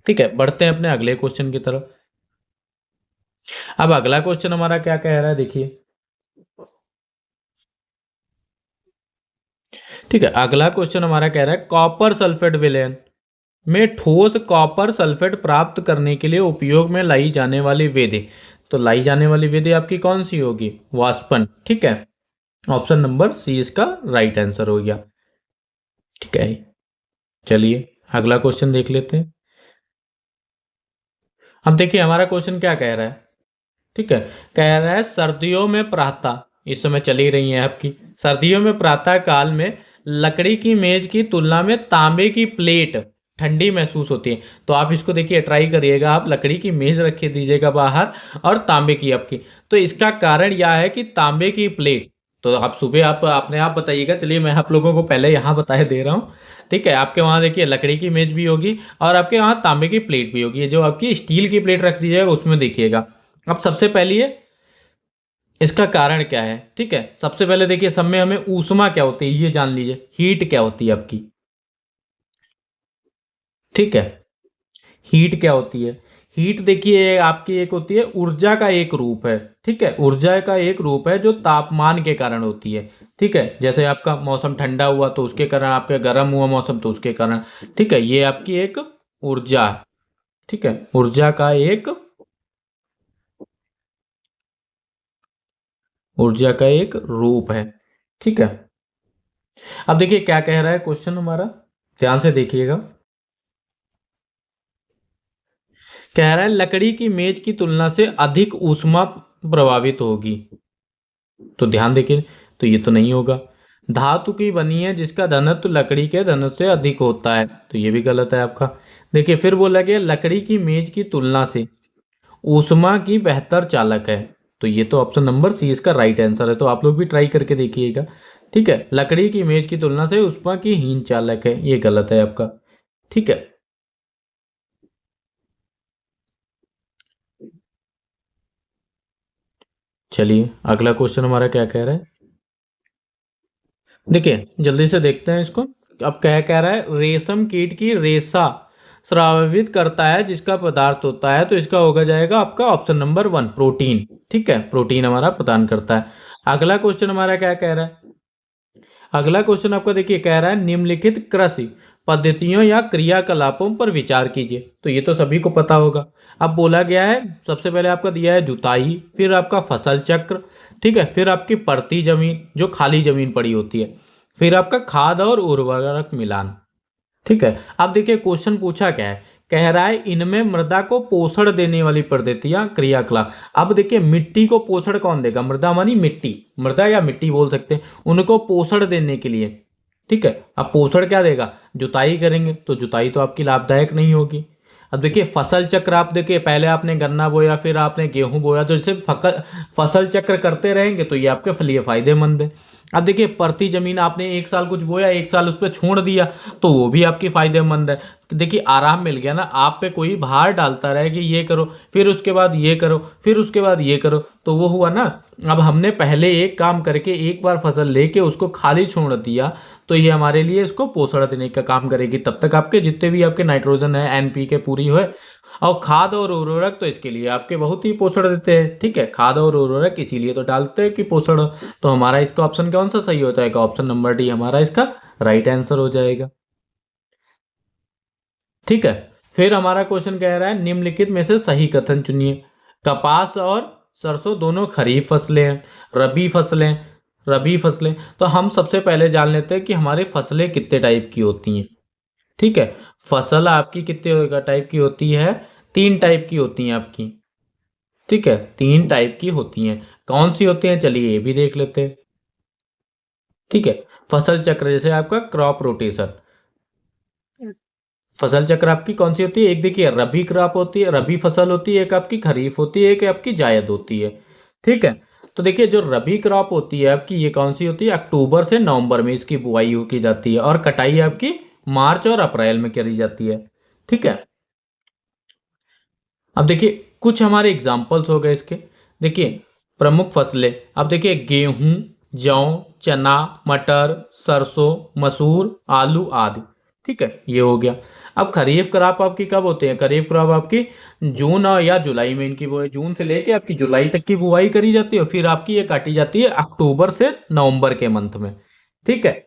ठीक है, बढ़ते हैं अपने अगले क्वेश्चन की तरफ। अब अगला क्वेश्चन हमारा क्या कह रहा है, देखिए, ठीक है, अगला क्वेश्चन हमारा कह रहा है कॉपर सल्फेट विलयन में ठोस कॉपर सल्फेट प्राप्त करने के लिए उपयोग में लाई जाने वाली विधि। तो लाई जाने वाली विधि आपकी कौन सी होगी, वाष्पन, ठीक है, ऑप्शन नंबर सी इसका राइट आंसर हो गया। ठीक है, चलिए अगला क्वेश्चन देख लेते हैं। अब देखिए हमारा क्वेश्चन क्या कह रहा है, ठीक है, कह रहा है सर्दियों में प्रातः, इस समय चली रही है आपकी, सर्दियों में प्रातः काल में लकड़ी की मेज की तुलना में तांबे की प्लेट ठंडी महसूस होती है। तो आप इसको देखिए ट्राई करिएगा, आप लकड़ी की मेज रखे दीजिएगा बाहर और तांबे की आपकी, तो इसका कारण यह है कि तांबे की प्लेट, तो आप सुबह आप अपने आप बताइएगा, चलिए मैं आप लोगों को पहले यहाँ बताए दे रहा हूँ। ठीक है, आपके वहाँ देखिए लकड़ी की मेज भी होगी और आपके वहाँ तांबे की प्लेट भी होगी, जो आपकी स्टील की प्लेट रख दीजिएगा उसमें देखिएगा। अब सबसे पहले ये इसका कारण क्या है, ठीक है, सबसे पहले देखिए सब में हमें ऊष्मा क्या होती है ये जान लीजिए, हीट क्या होती है आपकी, ठीक है, हीट क्या होती है, हीट देखिए आपकी एक होती है ऊर्जा का एक रूप है, ठीक है, ऊर्जा का एक रूप है जो तापमान के कारण होती है। ठीक है, जैसे आपका मौसम ठंडा हुआ तो उसके कारण, आपके गर्म हुआ मौसम तो उसके कारण, ठीक है, ये आपकी एक ऊर्जा है, ठीक है, ऊर्जा का एक रूप है, ठीक है। अब देखिए क्या कह रहा है क्वेश्चन हमारा, ध्यान से देखिएगा, कह रहा है लकड़ी की मेज की तुलना से अधिक ऊष्मा प्रभावित होगी। तो ध्यान देखिए, तो ये तो नहीं होगा। धातु की बनी है जिसका घनत्व लकड़ी के घनत्व से अधिक होता है, तो ये भी गलत है आपका। देखिए फिर बोला गया लकड़ी की मेज की तुलना से ऊष्मा की बेहतर चालक है, तो ये तो ऑप्शन नंबर सी इसका राइट आंसर है। तो आप लोग भी ट्राई करके देखिएगा, ठीक है, लकड़ी की मेज की तुलना से ऊष्मा की हीन चालक है, ये गलत है आपका, ठीक है। चलिए अगला क्वेश्चन हमारा क्या कह रहा है, देखिए जल्दी से देखते हैं इसको। अब क्या कह रहा है, रेशम कीट की रेशा स्रावित करता है जिसका पदार्थ होता है, तो इसका होगा जाएगा आपका ऑप्शन नंबर 1 प्रोटीन, ठीक है, प्रोटीन हमारा प्रदान करता है। अगला क्वेश्चन हमारा क्या कह रहा है, अगला क्वेश्चन आपका देखिए कह रहा है निम्नलिखित कृषि पद्धतियों या क्रियाकलापों पर विचार कीजिए। तो ये तो सभी को पता होगा। अब बोला गया है, सबसे पहले आपका दिया है जुताई, फिर आपका फसल चक्र, ठीक है, फिर आपकी परती जमीन जो खाली जमीन पड़ी होती है, फिर आपका खाद और उर्वरक मिलान, ठीक है। अब देखिए क्वेश्चन पूछा क्या है, कह रहा है इनमें मृदा को पोषण देने वाली पद्धतियां क्रियाकलाप। अब देखिए मिट्टी को पोषण कौन देगा, मृदा मानी मिट्टी, मृदा या मिट्टी बोल सकते हैं, उनको पोषण देने के लिए, ठीक है। अब पोषण क्या देगा, जुताई करेंगे, तो जुताई तो आपकी लाभदायक नहीं होगी। अब देखिए फसल चक्र, आप देखिए पहले आपने गन्ना बोया फिर आपने गेहूं बोया, तो जैसे फसल चक्र करते रहेंगे तो ये आपके लिए फायदेमंद है। अब देखिए परती जमीन, आपने एक साल कुछ बोया एक साल उस पर छोड़ दिया, तो वो भी आपकी फायदेमंद है। देखिए आराम मिल गया ना, आप पे कोई भार डालता रहे कि ये करो फिर उसके बाद ये करो फिर उसके बाद ये करो, तो वो हुआ ना। अब हमने पहले एक काम करके एक बार फसल लेके उसको खाली छोड़ दिया, तो ये हमारे लिए इसको पोषण देने का काम करेगी, तब तक आपके जितने भी आपके नाइट्रोजन है NPK पूरी हो। और खाद और उर्वरक तो इसके लिए आपके बहुत ही पोषण देते हैं, ठीक है, खाद और उर्वरक इसीलिए तो डालते हैं कि पोषण हो। तो हमारा इसका ऑप्शन कौन सा सही हो जाएगा, ऑप्शन नंबर डी हमारा इसका राइट आंसर हो जाएगा, ठीक है। फिर हमारा क्वेश्चन कह रहा है निम्नलिखित में से सही कथन चुनिए। कपास और सरसों दोनों खरीफ फसलें हैं, रबी फसलें, तो हम सबसे पहले जान लेते हैं कि हमारी फसलें कितने टाइप की होती हैं, ठीक है। फसल आपकी कितने टाइप की होती है, 3 टाइप की होती हैं आपकी, ठीक है, 3 टाइप की होती हैं। कौन सी होती हैं, चलिए ये भी देख लेते हैं, ठीक है। फसल चक्र, जैसे आपका क्रॉप रोटेशन, फसल चक्र आपकी कौन सी होती है, एक देखिए रबी क्रॉप होती है, रबी फसल होती है, एक आपकी खरीफ होती है, एक आपकी जायद होती है, ठीक है। तो देखिए जो रबी क्रॉप होती है आपकी, ये कौन सी होती है, अक्टूबर से नवंबर में इसकी बुआई की जाती है और कटाई आपकी मार्च और अप्रैल में करी जाती है। ठीक है। अब देखिए कुछ हमारे एग्जाम्पल्स हो गए इसके। देखिए प्रमुख फसलें, अब देखिए गेहूं, जौ, चना, मटर, सरसों, मसूर, आलू आदि। ठीक है, ये हो गया। अब खरीफ क्रॉप आपकी कब होते हैं, खरीफ क्रॉप आपकी जून और या जुलाई में इनकी बुआई, जून से लेके आपकी जुलाई तक की बुआई करी जाती है, और फिर आपकी ये काटी जाती है अक्टूबर से नवंबर के मंथ में। ठीक है।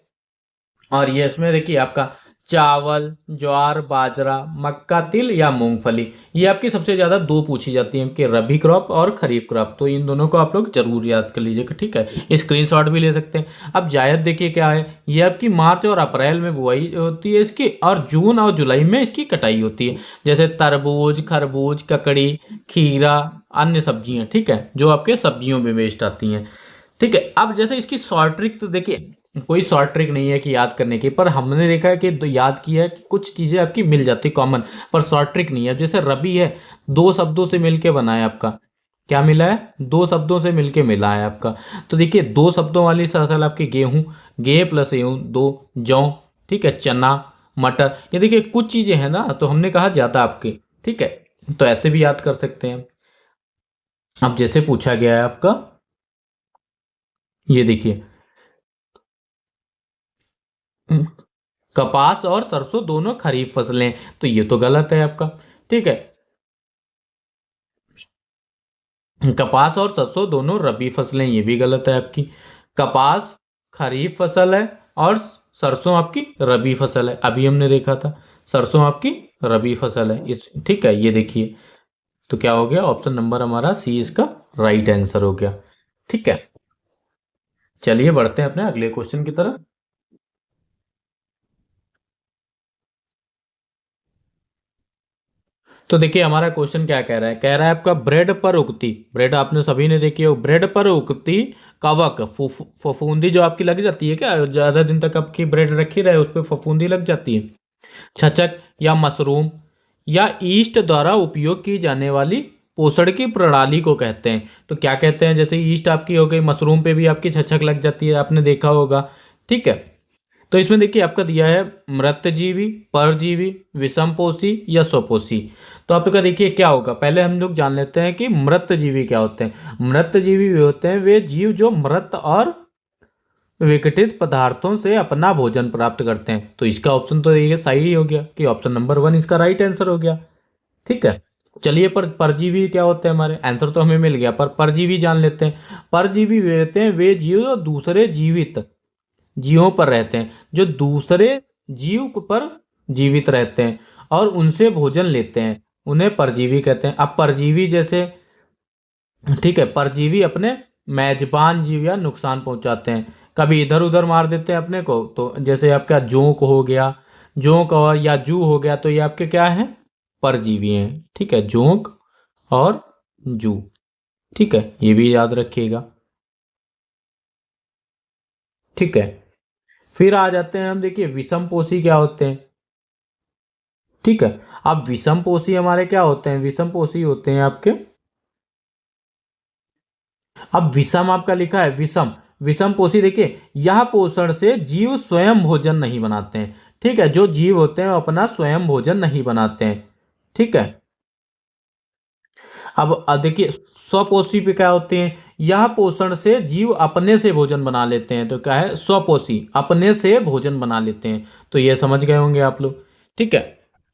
और ये इसमें देखिए आपका चावल, ज्वार, बाजरा, मक्का, तिल या मूंगफली, ये आपकी सबसे ज्यादा दो पूछी जाती है कि रबी क्रॉप और खरीफ क्रॉप। तो इन दोनों को आप लोग जरूर याद कर लीजिएगा। ठीक है, स्क्रीनशॉट भी ले सकते हैं। अब जायद देखिए क्या है, ये आपकी मार्च और अप्रैल में बुआई होती है इसकी, और जून और जुलाई में इसकी कटाई होती है। जैसे तरबूज, खरबूज, ककड़ी, खीरा, अन्य सब्जियां। ठीक है, जो आपके सब्जियों में वेस्ट आती हैं। ठीक है। अब जैसे इसकी शॉर्ट ट्रिक, तो देखिए कोई शॉर्ट ट्रिक नहीं है कि याद करने की, पर हमने देखा है कि याद किया है कि कुछ चीजें आपकी मिल जाती कॉमन, पर शॉर्ट ट्रिक नहीं है। जैसे रबी है, दो शब्दों से मिलके बना है आपका, क्या मिला है, दो शब्दों से मिलके मिला है आपका। तो देखिए दो शब्दों वाली फसल आपकी गेहूं, गे प्लस गेहूं दो, जौ, ठीक है, चना, मटर, ये देखिए कुछ चीजें हैं ना, तो हमने कहा ज्यादा आपके। ठीक है, तो ऐसे भी याद कर सकते हैं। अब जैसे पूछा गया है आपका, ये देखिए कपास और सरसों दोनों खरीफ फसलें, तो ये तो गलत है आपका। ठीक है, कपास और सरसों दोनों रबी फसलें, ये भी गलत है आपकी। कपास खरीफ फसल है और सरसों आपकी रबी फसल है, अभी हमने देखा था सरसों आपकी रबी फसल है इस। ठीक है, ये देखिए, तो क्या हो गया, ऑप्शन नंबर हमारा सी इसका राइट आंसर हो गया। ठीक है, चलिए बढ़ते हैं अपने अगले क्वेश्चन की तरफ। तो देखिए हमारा क्वेश्चन क्या कह रहा है, कह रहा है आपका ब्रेड पर उगती, ब्रेड आपने सभी ने देखी है, ब्रेड पर उगती कवक, फफूंदी जो आपकी लग जाती है, क्या ज्यादा दिन तक आपकी ब्रेड रखी रहे उस पर फफूंदी लग जाती है, छचक या मशरूम या ईस्ट द्वारा उपयोग की जाने वाली पोषण की प्रणाली को कहते हैं। तो क्या कहते हैं, जैसे ईस्ट आपकी हो गई, मशरूम पे भी आपकी छचक लग जाती है, आपने देखा होगा। ठीक है, तो इसमें देखिए आपका दिया है मृतजीवी, परजीवी, विषमपोषी या स्वपोषी। तो आपका देखिए क्या होगा, पहले हम लोग जान लेते हैं कि मृतजीवी क्या होते हैं। मृतजीवी वे होते हैं वे जीव जो मृत और विघटित पदार्थों से अपना भोजन प्राप्त करते हैं। तो इसका ऑप्शन तो ये सही हो गया कि ऑप्शन नंबर वन इसका राइट आंसर हो गया। ठीक है, चलिए पर परजीवी क्या होते हैं, हमारे आंसर तो हमें मिल गया, पर परजीवी जान लेते हैं। परजीवी वे होते हैं वे जीव जो दूसरे जीवित जीवों पर रहते हैं, जो दूसरे जीव पर जीवित रहते हैं और उनसे भोजन लेते हैं, उन्हें परजीवी कहते हैं। अब परजीवी जैसे, ठीक है, परजीवी अपने मेजबान जीव या नुकसान पहुंचाते हैं, कभी इधर उधर मार देते हैं अपने को। तो जैसे आपका जोंक हो गया, जोंक और या जू हो गया, तो ये आपके क्या हैं, परजीवी हैं। ठीक है, जोंक और जू। ठीक है, ये भी याद रखिएगा। ठीक है, फिर आ जाते हैं हम, देखिए विषमपोषी क्या होते हैं। ठीक है, अब विषमपोषी हमारे क्या होते हैं, विषमपोषी होते हैं आपके, अब विषम आपका लिखा है विषम, विषमपोषी देखिए यह पोषण से जीव स्वयं भोजन नहीं बनाते हैं। ठीक है, जो जीव होते हैं वो अपना स्वयं भोजन नहीं बनाते हैं। ठीक है, अब देखिए स्वपोषी पे क्या होते हैं, यह पोषण से जीव अपने से भोजन बना लेते हैं। तो क्या है, स्वपोषी अपने से भोजन बना लेते हैं। तो ये समझ गए होंगे आप लोग। ठीक है,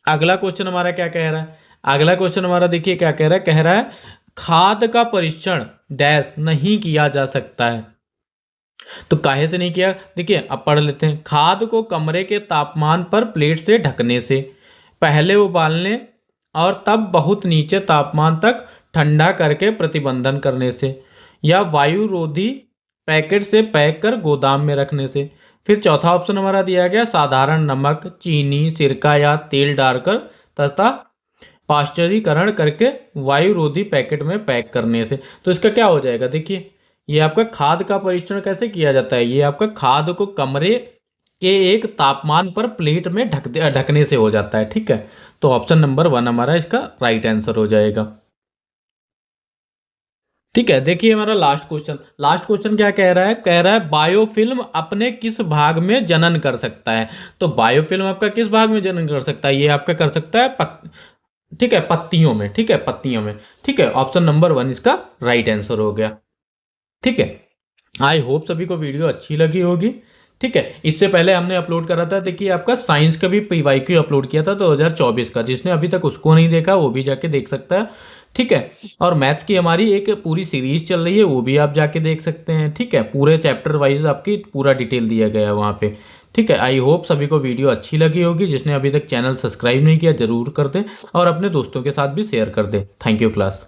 अगला क्वेश्चन हमारा क्या कह रहा है, अगला क्वेश्चन हमारा देखिए क्या कह रहा है, कह रहा है खाद का परीक्षण डैश नहीं किया जा सकता है। तो काहे से नहीं किया, देखिए अब पढ़ लेते हैं। खाद को कमरे के तापमान पर प्लेट से ढकने से, पहले उबालने और तब बहुत नीचे तापमान तक ठंडा करके प्रतिबंधन करने से, या वायु रोधी पैकेट से पैक कर गोदाम में रखने से। फिर चौथा ऑप्शन हमारा दिया गया साधारण नमक, चीनी, सिरका या तेल डालकर तथा पाश्चरीकरण करके वायु रोधी पैकेट में पैक करने से। तो इसका क्या हो जाएगा, देखिए ये आपका खाद का परीक्षण कैसे किया जाता है, ये आपका खाद को कमरे के एक तापमान पर प्लेट में ढकने से हो जाता है। ठीक है, तो ऑप्शन नंबर वन हमारा इसका राइट आंसर हो जाएगा। ठीक है, देखिए हमारा लास्ट क्वेश्चन क्या कह रहा है? कह रहा है बायोफिल्म अपने किस भाग में जनन कर सकता है? तो बायोफिल्म आपका किस भाग में जनन कर सकता है? ये आपका कर सकता है ठीक है, पत्तियों में। ठीक है, पत्तियों में। ठीक है, ऑप्शन नंबर 1 इसका राइट आंसर हो गया। ठीक है, आई होप सभी को वीडियो अच्छी लगी होगी। ठीक है, इससे पहले हमने अपलोड करा था, देखिए आपका साइंस का भी पीवाईक्यू अपलोड किया था 2024 का, जिसने अभी तक उसको नहीं देखा वो भी जाके देख सकता है। ठीक है, और मैथ्स की हमारी एक पूरी सीरीज चल रही है, वो भी आप जाके देख सकते हैं। ठीक है, पूरे चैप्टर वाइज आपकी पूरा डिटेल दिया गया है वहाँ पे। ठीक है, आई होप सभी को वीडियो अच्छी लगी होगी। जिसने अभी तक चैनल सब्सक्राइब नहीं किया जरूर कर दे और अपने दोस्तों के साथ भी शेयर कर दे। Thank you class.